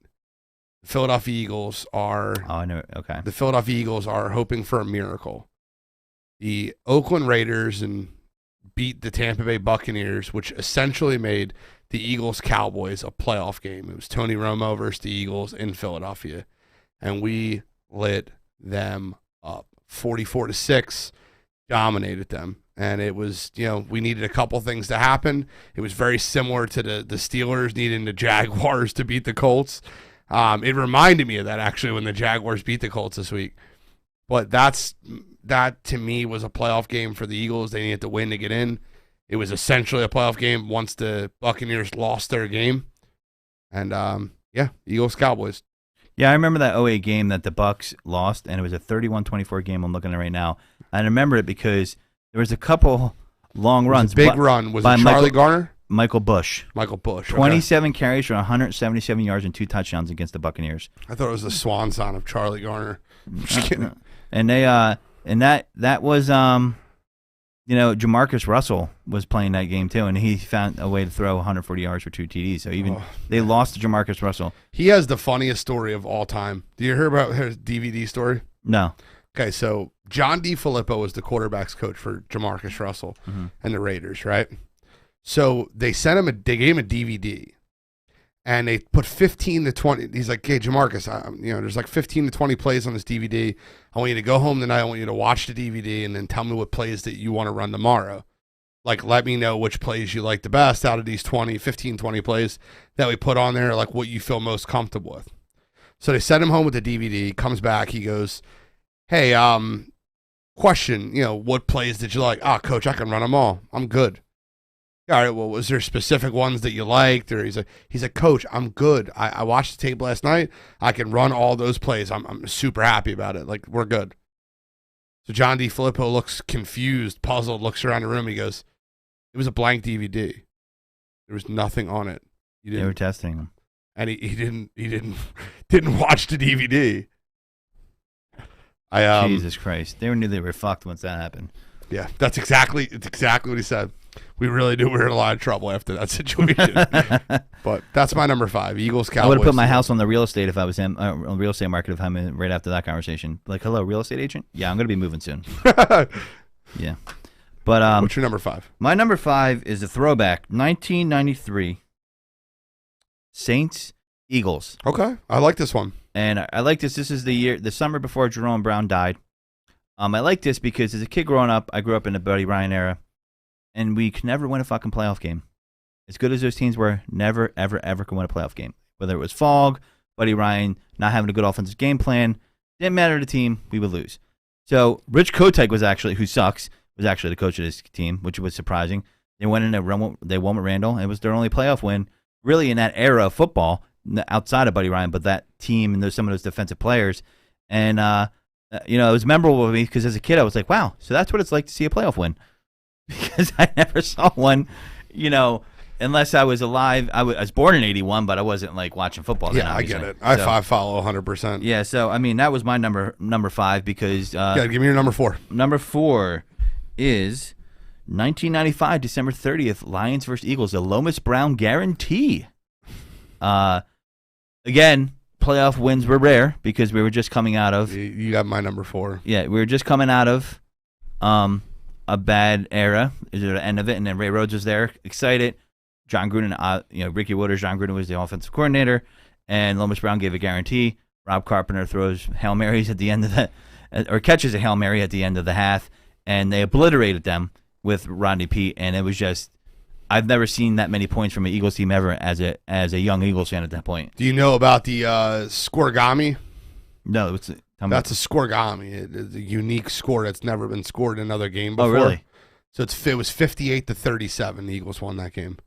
the Philadelphia Eagles are Oh, I know. Okay. the Philadelphia Eagles are hoping for a miracle. The Oakland Raiders beat the Tampa Bay Buccaneers, which essentially made the Eagles-Cowboys a playoff game. It was Tony Romo versus the Eagles in Philadelphia, and we lit them up. 44-6, dominated them. And it was, we needed a couple things to happen. It was very similar to the Steelers needing the Jaguars to beat the Colts. It reminded me of that, actually, when the Jaguars beat the Colts this week. But that, to me, was a playoff game for the Eagles. They needed to win to get in. It was essentially a playoff game once the Buccaneers lost their game. And, Eagles-Cowboys. Yeah, I remember that 08 game that the Bucs lost, and it was a 31-24 game. I'm looking at it right now. I remember it because there was a couple long runs. Big run. Was it Charlie Garner? Michael Bush. Michael Bush. 27 carries for 177 yards and 2 touchdowns against the Buccaneers. I thought it was the swan song of Charlie Garner. I'm just kidding. And they that was Jamarcus Russell was playing that game too, and he found a way to throw 140 yards for 2 TDs. So they lost to Jamarcus Russell. He has the funniest story of all time. Do you hear about his DVD story? No. Okay, so John DeFilippo was the quarterback's coach for Jamarcus Russell and the Raiders, right? So they gave him a DVD, and they put 15 to 20. He's like, "Hey, Jamarcus, there's like 15 to 20 plays on this DVD. I want you to go home tonight. I want you to watch the DVD and then tell me what plays that you want to run tomorrow. Like, let me know which plays you like the best out of these 15, 20 plays that we put on there, like what you feel most comfortable with." So they sent him home with the DVD. He comes back. He goes, "Hey, question, what plays did you like?" "Coach, I can run them all. I'm good." "All right, well, was there specific ones that you liked?" Or he's like, "Coach, I'm good. I watched the tape last night. I can run all those plays. I'm super happy about it. Like, we're good." So John D. Filippo looks confused, puzzled, looks around the room. He goes, "It was a blank DVD. There was nothing on it. They were testing him, and he didn't watch the DVD." Jesus Christ! They knew they were fucked once that happened. Yeah, it's exactly what he said. We really knew we were in a lot of trouble after that situation. But that's my number 5. Eagles, Cowboys. I would have put my house on the real estate if I was him, on the real estate market if I'm in right after that conversation. Like, hello, real estate agent? Yeah, I'm going to be moving soon. Yeah. But what's your number 5? My number 5 is a throwback, 1993 Saints, Eagles. Okay, I like this one. And I like this. This is the summer before Jerome Brown died. I like this because as a kid growing up, I grew up in the Buddy Ryan era, and we could never win a fucking playoff game. As good as those teams were, never, ever, ever could win a playoff game. Whether it was Fogg, Buddy Ryan, not having a good offensive game plan, didn't matter to the team, we would lose. So Rich Kotite was actually the coach of this team, which was surprising. They went in they won with Randall. It was their only playoff win, really, in that era of football, outside of Buddy Ryan, but that team and some of those defensive players. And, it was memorable to me because as a kid, I was like, wow, so that's what it's like to see a playoff win. Because I never saw one, unless I was alive. I was born in 81, but I wasn't like watching football then, I get it. I follow 100%. Yeah, so, that was my number 5 because... give me your number 4. Number 4 is 1995, December 30th, Lions versus Eagles, the Lomas Brown guarantee. Again, playoff wins were rare because we were just coming out of... You got my number 4. Yeah, we were just coming out of a bad era. Is it the end of it? And then Ray Rhodes was there, excited. John Gruden, Ricky Wooders, John Gruden was the offensive coordinator, and Lomas Brown gave a guarantee. Rob Carpenter throws Hail Marys at the end of or catches a Hail Mary at the end of the half, and they obliterated them with Rodney Peete, and it was just... I've never seen that many points from an Eagles team ever as a young Eagles fan at that point. Do you know about the scoregami? No, that's a scoregami. It's a unique score that's never been scored in another game before. Oh, really? So it was 58-37. The Eagles won that game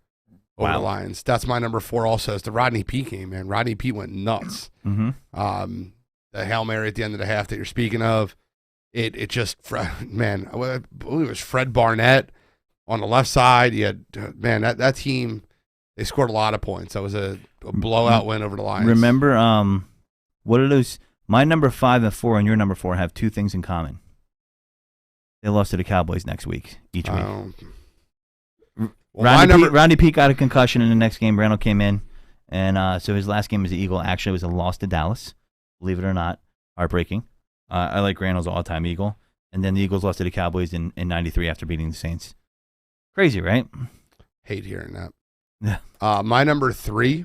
over the Lions. That's my number 4 also. It's the Rodney Peete game, man. Rodney Peete went nuts. Mm-hmm. The Hail Mary at the end of the half that you're speaking of, it just, man, I believe it was Fred Barnett on the left side. You had, man, that team, they scored a lot of points. That was a blowout win over the Lions. Remember, what are those? My number 5 and 4 and your number 4 have 2 things in common. They lost to the Cowboys next week, each week. Rodney Peete got a concussion in the next game. Randall came in, and so his last game as an Eagle actually was a loss to Dallas. Believe it or not, heartbreaking. I like Randall's all-time Eagle. And then the Eagles lost to the Cowboys in 93 after beating the Saints. Crazy, right? Hate hearing that. Yeah. My number 3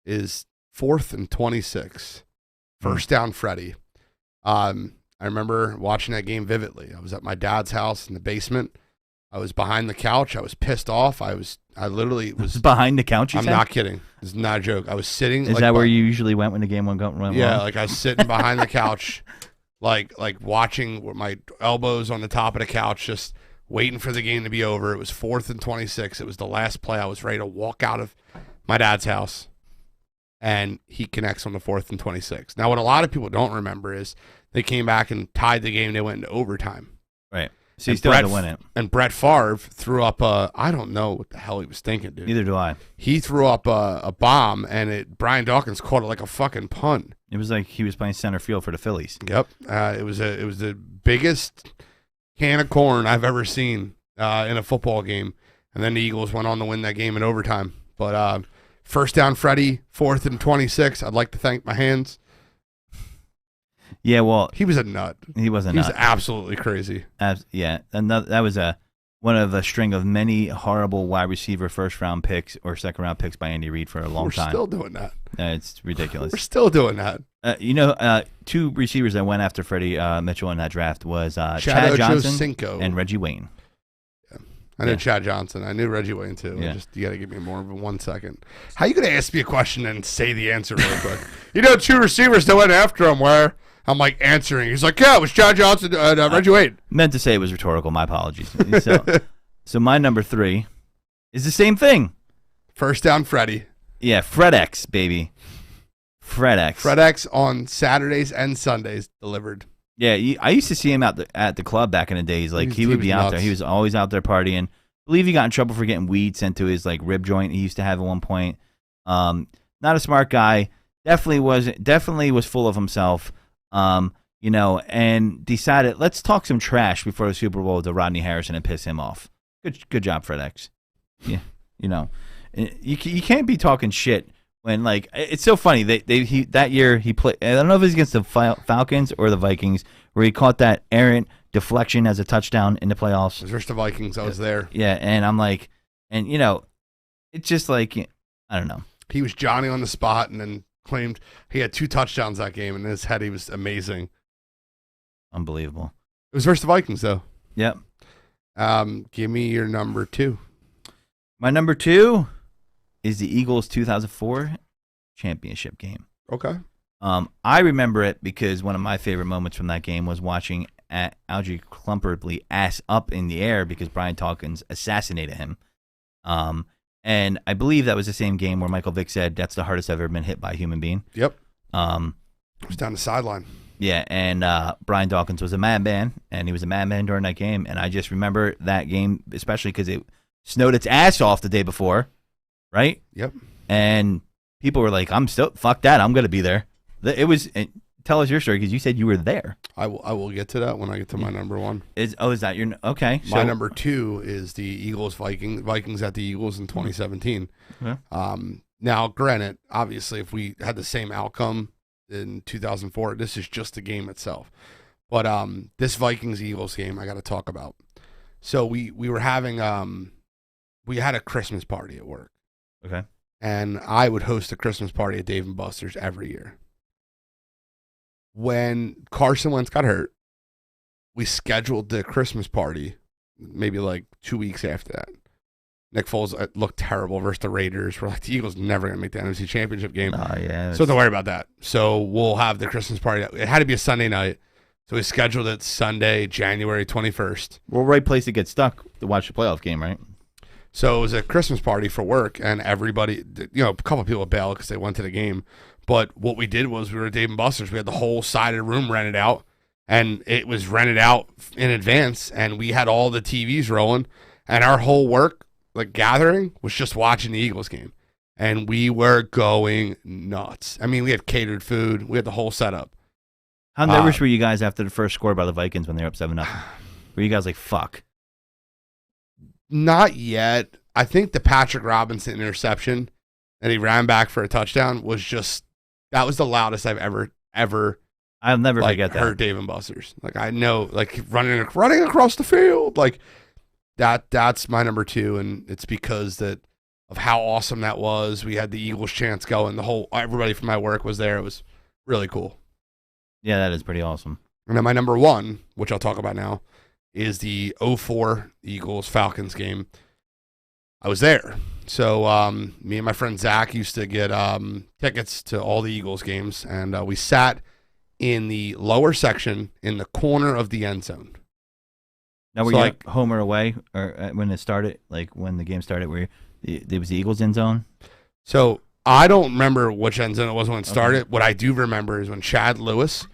is 4th and 26. First down, Freddie. I remember watching that game vividly. I was at my dad's house in the basement. I was behind the couch. I was pissed off. I literally was behind the couch. I'm not kidding. It's not a joke. I was sitting. Is that where you usually went when the game went wrong? Yeah, like I was sitting behind the couch, like watching with my elbows on the top of the couch, just waiting for the game to be over. It was 4th and 26. It was the last play. I was ready to walk out of my dad's house, and he connects on the 4th and 26. Now, what a lot of people don't remember is they came back and tied the game. They went into overtime. Right. So he still had to win it. And Brett Favre threw up I don't know what the hell he was thinking, dude. Neither do I. He threw up a bomb, and Brian Dawkins caught it like a fucking punt. It was like he was playing center field for the Phillies. Yep. It was the biggest can of corn I've ever seen in a football game. And then the Eagles went on to win that game in overtime. But first down, Freddie, 4th and 26. I'd like to thank my hands. Yeah, well, he was a nut. He was a nut. He was absolutely crazy. Yeah, and that was one of a string of many horrible wide receiver first-round picks or second-round picks by Andy Reid for a long time. We're still doing that. It's ridiculous. We're still doing that. 2 receivers that went after Freddie Mitchell in that draft was Chad Johnson and Reggie Wayne. Yeah. I knew Chad Johnson. I knew Reggie Wayne, too. Yeah. You got to give me more of 1 second. How you going to ask me a question and say the answer real quick? 2 receivers that went after him where... I'm like answering. He's like, yeah, it was Chad Johnson and Reggie Wayne. Meant to say it was rhetorical. My apologies. So my number 3 is the same thing. First down, Freddie. Yeah, FredX, baby. FredX. FredX on Saturdays and Sundays delivered. Yeah, I used to see him at the club back in the days. Like he would be out there. He was always out there partying. I believe he got in trouble for getting weed sent to his like rib joint he used to have at one point. Not a smart guy. Definitely was full of himself. And decided let's talk some trash before the Super Bowl to Rodney Harrison and piss him off. Good job, Fred X. Yeah, you can't be talking shit when like it's so funny. That year he played. I don't know if it was against the Falcons or the Vikings where he caught that errant deflection as a touchdown in the playoffs. It was versus the Vikings. I was there. Yeah, and I'm like, it's just like I don't know. He was Johnny on the spot, and then claimed he had 2 touchdowns that game, and in his head he was amazing. Unbelievable. It was versus the Vikings, though. Yep. Give me your number 2. My number 2 is the Eagles 2004 championship game. Okay. I remember it because one of my favorite moments from that game was watching Algie Klumper ass up in the air because Brian Dawkins assassinated him. And I believe that was the same game where Michael Vick said, that's the hardest I've ever been hit by a human being. Yep. It was down the sideline. Yeah, and Brian Dawkins was a madman, and he was a madman during that game. And I just remember that game, especially because it snowed its ass off the day before, right? Yep. And people were like, fuck that, I'm going to be there. Tell us your story, because you said you were there. I will get to that when I get to my number 1. Is that your, okay. My number 2 is the Eagles Vikings at the Eagles in 2017. Yeah. Now, granted, obviously, if we had the same outcome in 2004, this is just the game itself. But this Vikings-Eagles game I got to talk about. So we were having we had a Christmas party at work. Okay. And I would host a Christmas party at Dave & Buster's every year. When Carson Wentz got hurt, we scheduled the Christmas party maybe like 2 weeks after that. Nick Foles looked terrible versus the Raiders. We're like, the Eagles never going to make the NFC Championship game. Oh, yeah. So don't worry about that. So we'll have the Christmas party. It had to be a Sunday night. So we scheduled it Sunday, January 21st. Well, right place to get stuck to watch the playoff game, right? So it was a Christmas party for work, and everybody, a couple of people bailed because they went to the game. But what we did was we were at Dave & Buster's. We had the whole side of the room rented out, and it was rented out in advance, and we had all the TVs rolling, and our whole work gathering was just watching the Eagles game, and we were going nuts. I mean, we had catered food. We had the whole setup. How nervous were you guys after the first score by the Vikings when they were up 7-0? Were you guys like, fuck? Not yet. I think the Patrick Robinson interception and he ran back for a touchdown was that was the loudest I've ever I'll never forget that. Heard Dave & Buster's. I know, running across the field. That's my number 2, and it's because of how awesome that was. We had the Eagles chants going. Everybody from my work was there. It was really cool. Yeah, that is pretty awesome. And then my number 1, which I'll talk about now, is the 2004 Eagles-Falcons game. I was there. So me and my friend Zach used to get tickets to all the Eagles games, and we sat in the lower section in the corner of the end zone. Now, were you home or away, or when it started, when the game started, where there was the Eagles end zone? So I don't remember which end zone it was when it started. What I do remember is when Chad Lewis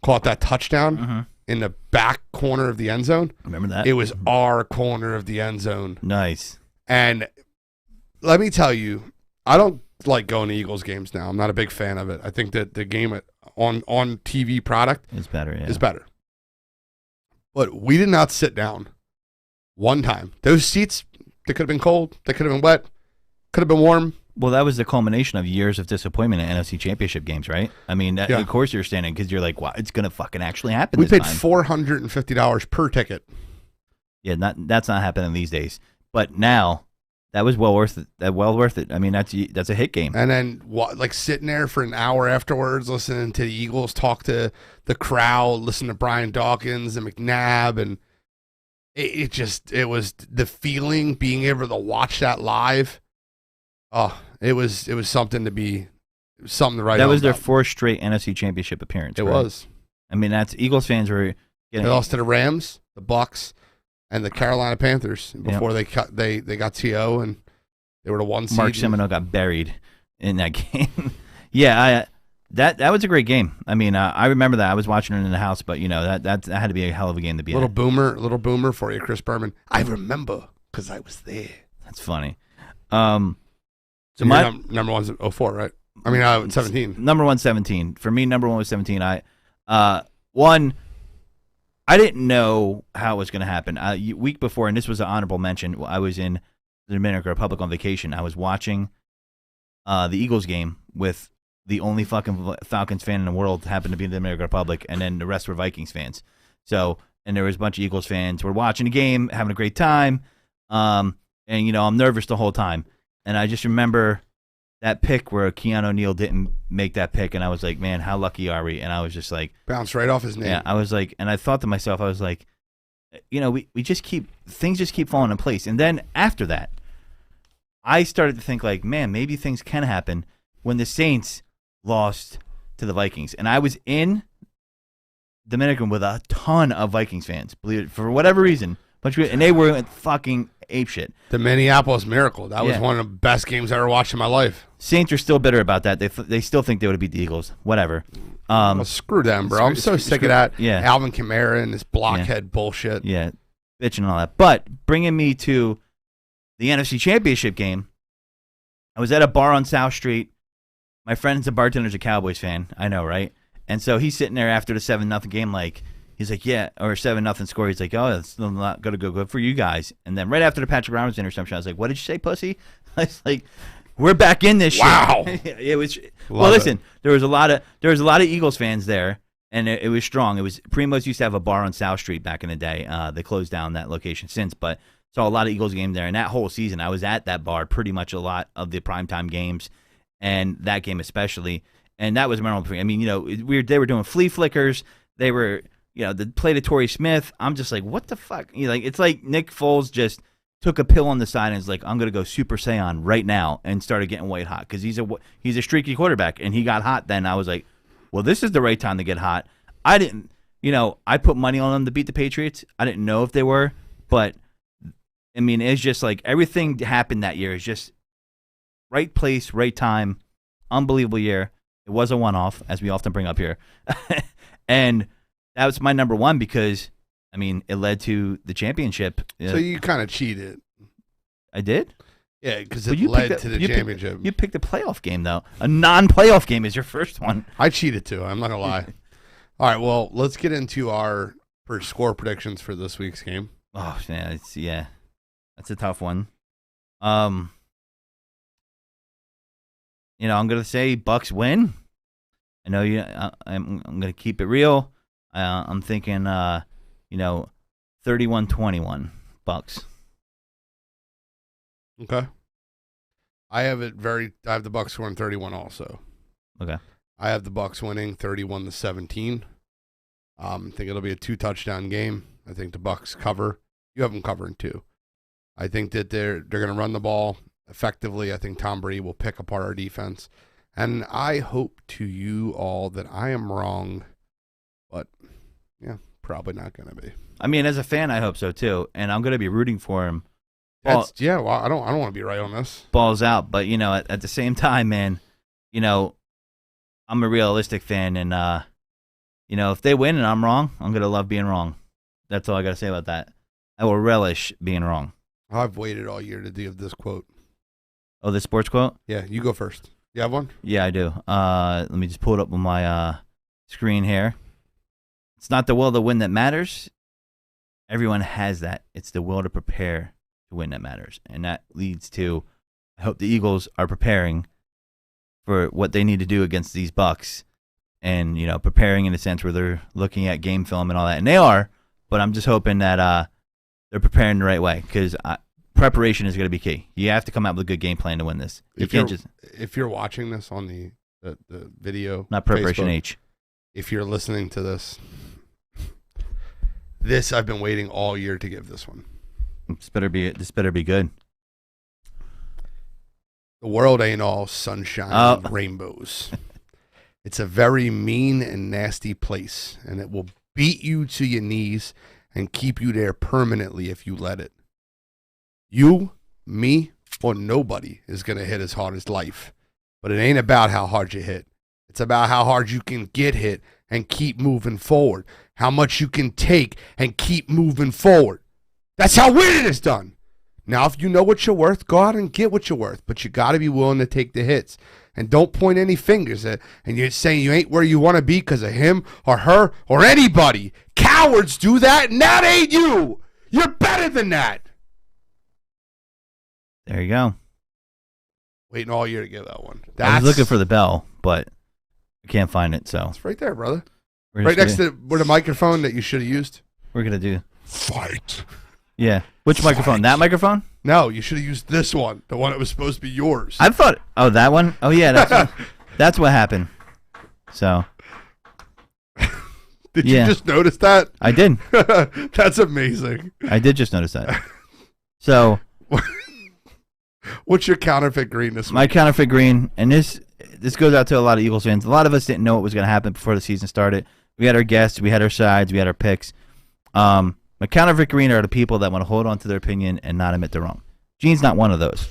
caught that touchdown in the back corner of the end zone. Remember that? It was our corner of the end zone. Nice. And let me tell you, I don't like going to Eagles games now. I'm not a big fan of it. I think that the game on TV product is better. Yeah. Is better. But we did not sit down one time. Those seats, they could have been cold. They could have been wet. Could have been warm. Well, that was the culmination of years of disappointment in NFC Championship games, right? I mean, of course you're standing because you're like, wow, it's going to fucking actually happen. We paid time. $450 per ticket. Yeah, that's not happening these days. But now, that was well worth it. I mean, that's a hit game. And then sitting there for an hour afterwards, listening to the Eagles talk to the crowd, listen to Brian Dawkins and McNabb, and it was the feeling being able to watch that live. Oh, it was something to write. That was their 4th straight NFC Championship appearance. It right? was. I mean, that's Eagles fans were getting. They lost to the Rams, the Bucs, and the Carolina Panthers before they got TO, and they were the 1 seed. Mark Semino got buried in that game. Yeah, That was a great game. I mean, I remember that. I was watching it in the house, but that had to be a hell of a game to be Little at. boomer for you, Chris Berman. I remember because I was there. That's funny. So my number one's 04, right? I mean, 17. Number 117 for me. Number 1 was 17. I didn't know how it was going to happen. Week before, and this was an honorable mention. I was in the Dominican Republic on vacation. I was watching the Eagles game with the only fucking Falcons fan in the world happened to be in the Dominican Republic, and then the rest were Vikings fans. So, and there was a bunch of Eagles fans. We're watching the game, having a great time, and I'm nervous the whole time. And I just remember that pick where Keanu O'Neal didn't make that pick, and I was like, man, how lucky are we? And I was just like, bounced right off his name. Yeah, I was like, and I thought to myself, I was like, we just things just keep falling in place. And then after that, I started to think like, man, maybe things can happen when the Saints lost to the Vikings. And I was in Dominican with a ton of Vikings fans, believe it, for whatever reason. And they were fucking apeshit. The Minneapolis Miracle. That was one of the best games I ever watched in my life. Saints are still bitter about that. They still think they would have beat the Eagles. Whatever. Well, screw them, bro. I'm so sick of that. Yeah. Alvin Kamara and this blockhead bullshit. Yeah, bitching and all that. But bringing me to the NFC Championship game, I was at a bar on South Street. My friend's a bartender's a Cowboys fan. I know, right? And so he's sitting there after the 7-0 game, like, he's like, yeah, or 7-0 score. He's like, oh, it's still not going to go good for you guys. And then right after the Patrick Mahomes interception, I was like, what did you say, pussy? I was like, we're back in this wow. shit. It was well. Listen, there was a lot of Eagles fans there, and it was strong. It was Primo's used to have a bar on South Street back in the day. They closed down that location since, but saw a lot of Eagles games there. And that whole season, I was at that bar pretty much a lot of the primetime games, and that game especially. And that was memorable for me. I mean, they were doing flea flickers. They were, the play to Torrey Smith. I'm just like, what the fuck? It's like Nick Foles just took a pill on the side and is like, I'm going to go Super Saiyan right now, and started getting white hot because he's a streaky quarterback, and he got hot then. I was like, well, this is the right time to get hot. I didn't, I put money on them to beat the Patriots. I didn't know if they were, but, I mean, it's just like everything happened that year. It's just right place, right time, unbelievable year. It was a one-off, as we often bring up here. And that was my number one because, I mean, it led to the championship. So you kind of cheated. I did? Yeah, because it led to the championship. You picked a playoff game, though. A non-playoff game is your first one. I cheated, too. I'm not going to lie. All right, well, let's get into our score predictions for this week's game. Oh, yeah. That's a tough one. I'm going to say Bucs win. I know I'm going to keep it real. I'm thinking, 31-21 Bucs. Okay. I have the Bucs scoring 31 also. Okay. I have the Bucs winning 31-17. I think it'll be a 2-touchdown game. I think the Bucs cover. You have them covering 2. I think that they're going to run the ball effectively. I think Tom Brady will pick apart our defense. And I hope to you all that I am wrong, but probably not going to be. I mean, as a fan, I hope so too, and I'm going to be rooting for him. Well, I don't want to be right on this. Balls out, but at the same time, man, I'm a realistic fan, and if they win and I'm wrong, I'm going to love being wrong. That's all I got to say about that. I will relish being wrong. I've waited all year to give this quote. Oh, the sports quote? Yeah, you go first. You have one? Yeah, I do. Let me just pull it up on my screen here. It's not the will to win that matters. Everyone has that. It's the will to prepare to win that matters. And that leads to, I hope the Eagles are preparing for what they need to do against these Bucs. And, preparing in a sense where they're looking at game film and all that. And they are, but I'm just hoping that they're preparing the right way because preparation is going to be key. You have to come out with a good game plan to win this. If you're watching this on the video, not preparation Facebook, H. If you're listening to this, I've been waiting all year to give this one. This better be good. The world ain't all sunshine and rainbows. It's a very mean and nasty place, and it will beat you to your knees and keep you there permanently if you let it. You, me, or nobody is going to hit as hard as life. But it ain't about how hard you hit. It's about how hard you can get hit and keep moving forward. How much you can take and keep moving forward. That's how winning is done. Now, if you know what you're worth, go out and get what you're worth. But you got to be willing to take the hits. And don't point any fingers at, and you're saying you ain't where you want to be because of him or her or anybody. Cowards do that, and that ain't you. You're better than that. There you go. Waiting all year to get that one. I was looking for the bell, but I can't find it. So it's right there, brother. We're Right next gonna, to where the microphone that you should have used. We're gonna do Fight. Yeah. Which microphone? That microphone? No, you should have used this one, the one that was supposed to be yours. I thought. Oh, that one. Oh yeah, that's what happened. So. Did you just notice that? I did. That's amazing. I did just notice that. So. What's your counterfeit green this week? My counterfeit green, and this goes out to a lot of Eagles fans. A lot of us didn't know what was going to happen before the season started. We had our guests, we had our sides, we had our picks. My counterfeit green are the people that want to hold on to their opinion and not admit they're wrong. Gene's not one of those,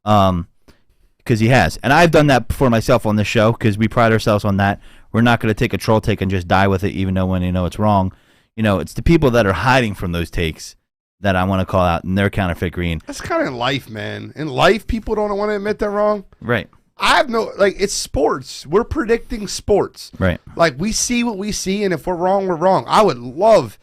because he has, and I've done that before myself on this show because we pride ourselves on that. We're not going to take a troll take and just die with it, even though when you know it's wrong. You know, it's the people that are hiding from those takes that I want to call out, and they're counterfeit green. That's kind of in life, man. In life, people don't want to admit they're wrong. Right. I have no, it's sports. We're predicting sports. Right. Like, we see what we see, and if we're wrong, we're wrong. I would love,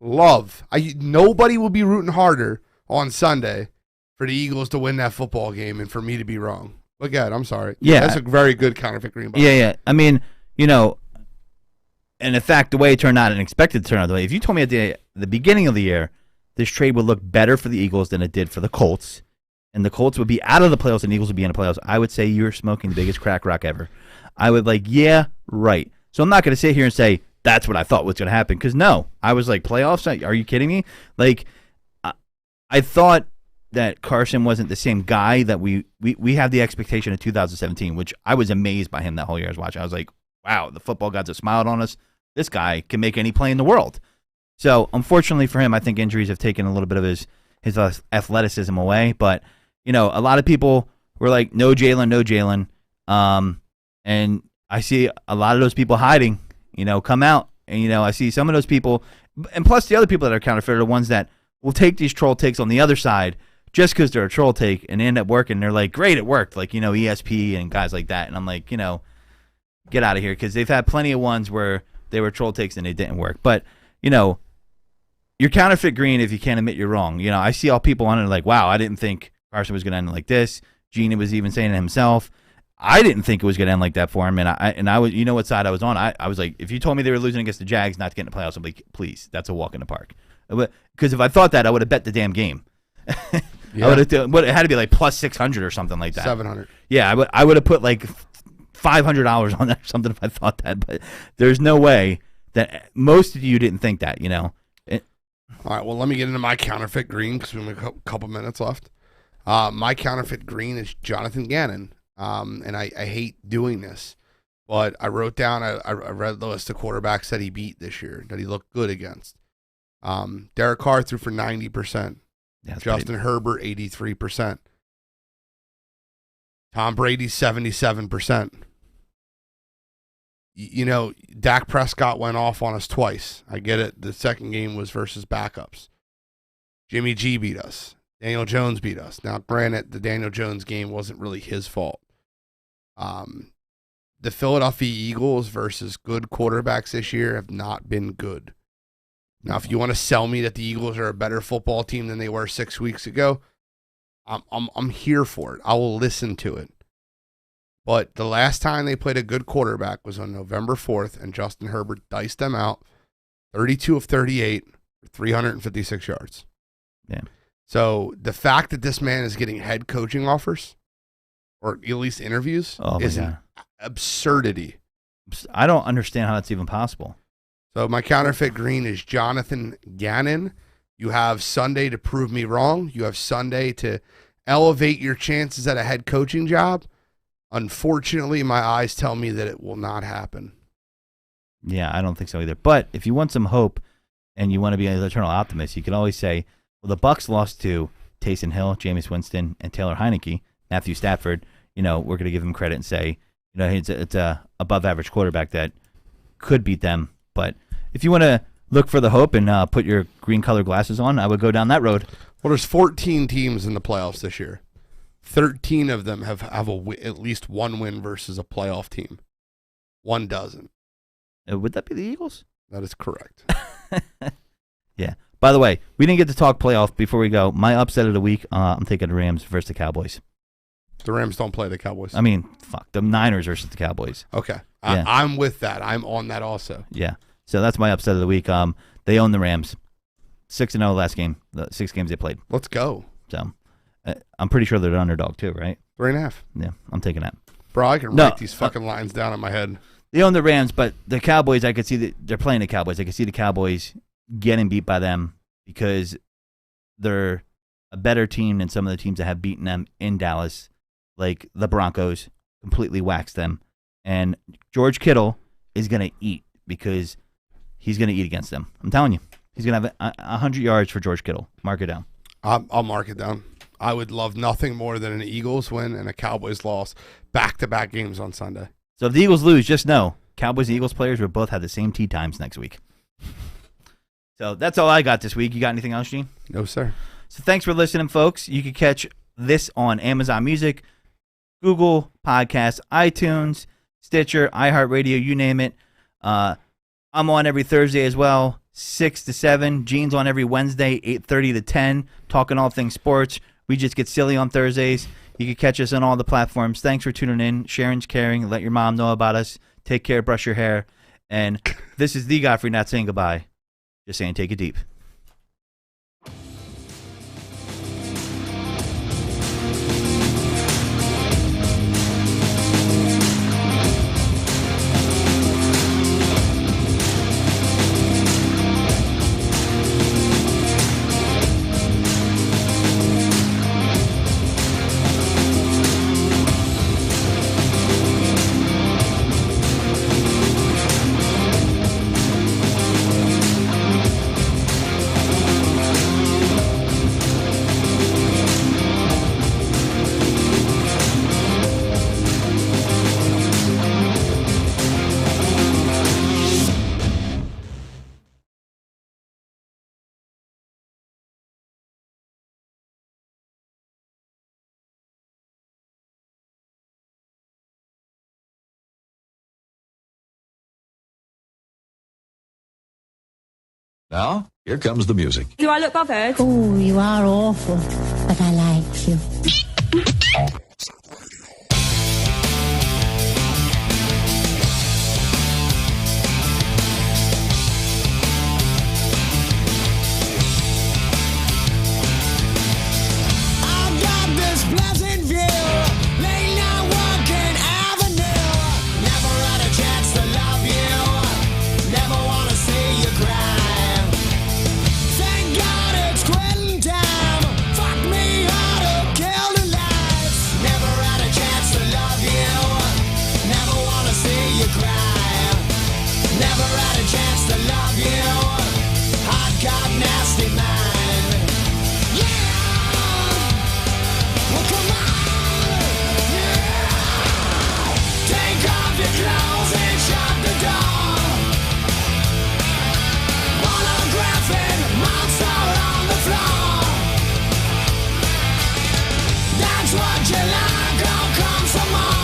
nobody will be rooting harder on Sunday for the Eagles to win that football game and for me to be wrong. Look at it. I'm sorry. Yeah. That's a very good counterfeit green. Yeah. I mean, you know, and in fact, the way it turned out and expected to turn out the way, if you told me at the beginning of the year this trade would look better for the Eagles than it did for the Colts, and the Colts would be out of the playoffs and the Eagles would be in the playoffs, I would say you're smoking the biggest crack rock ever. I would yeah, right. So I'm not going to sit here and say that's what I thought was going to happen, because no, I was like, playoffs? Are you kidding me? Like, I thought that Carson wasn't the same guy that we have the expectation of 2017, which I was amazed by him that whole year I was watching. I was like, wow, the football gods have smiled on us. This guy can make any play in the world. So, unfortunately for him, I think injuries have taken a little bit of his athleticism away. But, you know, a lot of people were like, no Jalen. And I see a lot of those people hiding, you know, come out. And, you know, I see some of those people, and plus the other people that are counterfeit are the ones that will take these troll takes on the other side just because they're a troll take and end up working. They're like, great, it worked. Like, you know, ESP and guys like that. And I'm like, you know, get out of here, because they've had plenty of ones where they were troll takes and they didn't work. But, you know, you're counterfeit green if you can't admit you're wrong. You know, I see all people on it like, wow, I didn't think Carson was going to end like this. Gene was even saying it himself. I didn't think it was going to end like that for him. And I was, you know what side I was on? I was like, if you told me they were losing against the Jags not to get in the playoffs, I'd be like, please, that's a walk in the park. Because if I thought that, I would have bet the damn game. Yeah. I would have. It had to be like plus 600 or something like that. 700. Yeah, I would have put like $500 on that or something if I thought that. But there's no way that most of you didn't think that. You know. All right, well, let me get into my counterfeit green because we have a couple minutes left. My counterfeit green is Jonathan Gannon, and I hate doing this, but I wrote down, I read the list of quarterbacks that he beat this year, that he looked good against. Derek Carr threw for 90%. Justin Herbert, 83%. Tom Brady, 77%. You know, Dak Prescott went off on us twice. I get it. The second game was versus backups. Jimmy G beat us. Daniel Jones beat us. Now, granted, the Daniel Jones game wasn't really his fault. The Philadelphia Eagles versus good quarterbacks this year have not been good. Now, if you want to sell me that the Eagles are a better football team than they were 6 weeks ago, I'm here for it. I will listen to it. But the last time they played a good quarterback was on November 4th, and Justin Herbert diced them out 32 of 38 for 356 yards. Yeah. So the fact that this man is getting head coaching offers, or at least interviews, is an absurdity. I don't understand how that's even possible. So my counterfeit green is Jonathan Gannon. You have Sunday to prove me wrong. You have Sunday to elevate your chances at a head coaching job. Unfortunately, my eyes tell me that it will not happen. Yeah, I don't think so either. But if you want some hope and you want to be an eternal optimist, you can always say, well, the Bucs lost to Taysom Hill, Jameis Winston, and Taylor Heineke, Matthew Stafford. You know, we're going to give him credit and say, it's a above average quarterback that could beat them. But if you want to look for the hope and put your green color glasses on, I would go down that road. Well, there's 14 teams in the playoffs this year. 13 of them have at least one win versus a playoff team. One doesn't. Would that be the Eagles? That is correct. Yeah. By the way, we didn't get to talk playoff before we go. My upset of the week, I'm taking the Rams versus the Cowboys. The Rams don't play the Cowboys. I mean, fuck, the Niners versus the Cowboys. Okay. Yeah. I'm with that. I'm on that also. Yeah. So that's my upset of the week. They own the Rams. 6-0 last game, the 6 games they played. Let's go. So I'm pretty sure they're the underdog too, right? 3.5. Yeah, I'm taking that. Bro, I can write these fucking lines down in my head. They own the Rams, but the Cowboys, I could see that they're playing the Cowboys. I could see the Cowboys getting beat by them because they're a better team than some of the teams that have beaten them in Dallas, like the Broncos completely waxed them. And George Kittle is going to eat because he's going to eat against them. I'm telling you. He's going to have 100 yards for George Kittle. Mark it down. I'll mark it down. I would love nothing more than an Eagles win and a Cowboys loss back-to-back games on Sunday. So if the Eagles lose, just know Cowboys and Eagles players will both have the same tee times next week. So that's all I got this week. You got anything else, Gene? No, sir. So thanks for listening, folks. You can catch this on Amazon Music, Google Podcasts, iTunes, Stitcher, iHeartRadio, you name it. I'm on every Thursday as well, 6 to 7. Gene's on every Wednesday, 8:30 to 10, talking all things sports. We just get silly on Thursdays. You can catch us on all the platforms. Thanks for tuning in. Sharing's caring. Let your mom know about us. Take care. Brush your hair. And this is the Godfrey not saying goodbye. Just saying take it deep. Now, here comes the music. Do I look bothered? Oh, you are awful, but I like you. That's what you like, oh, come some more.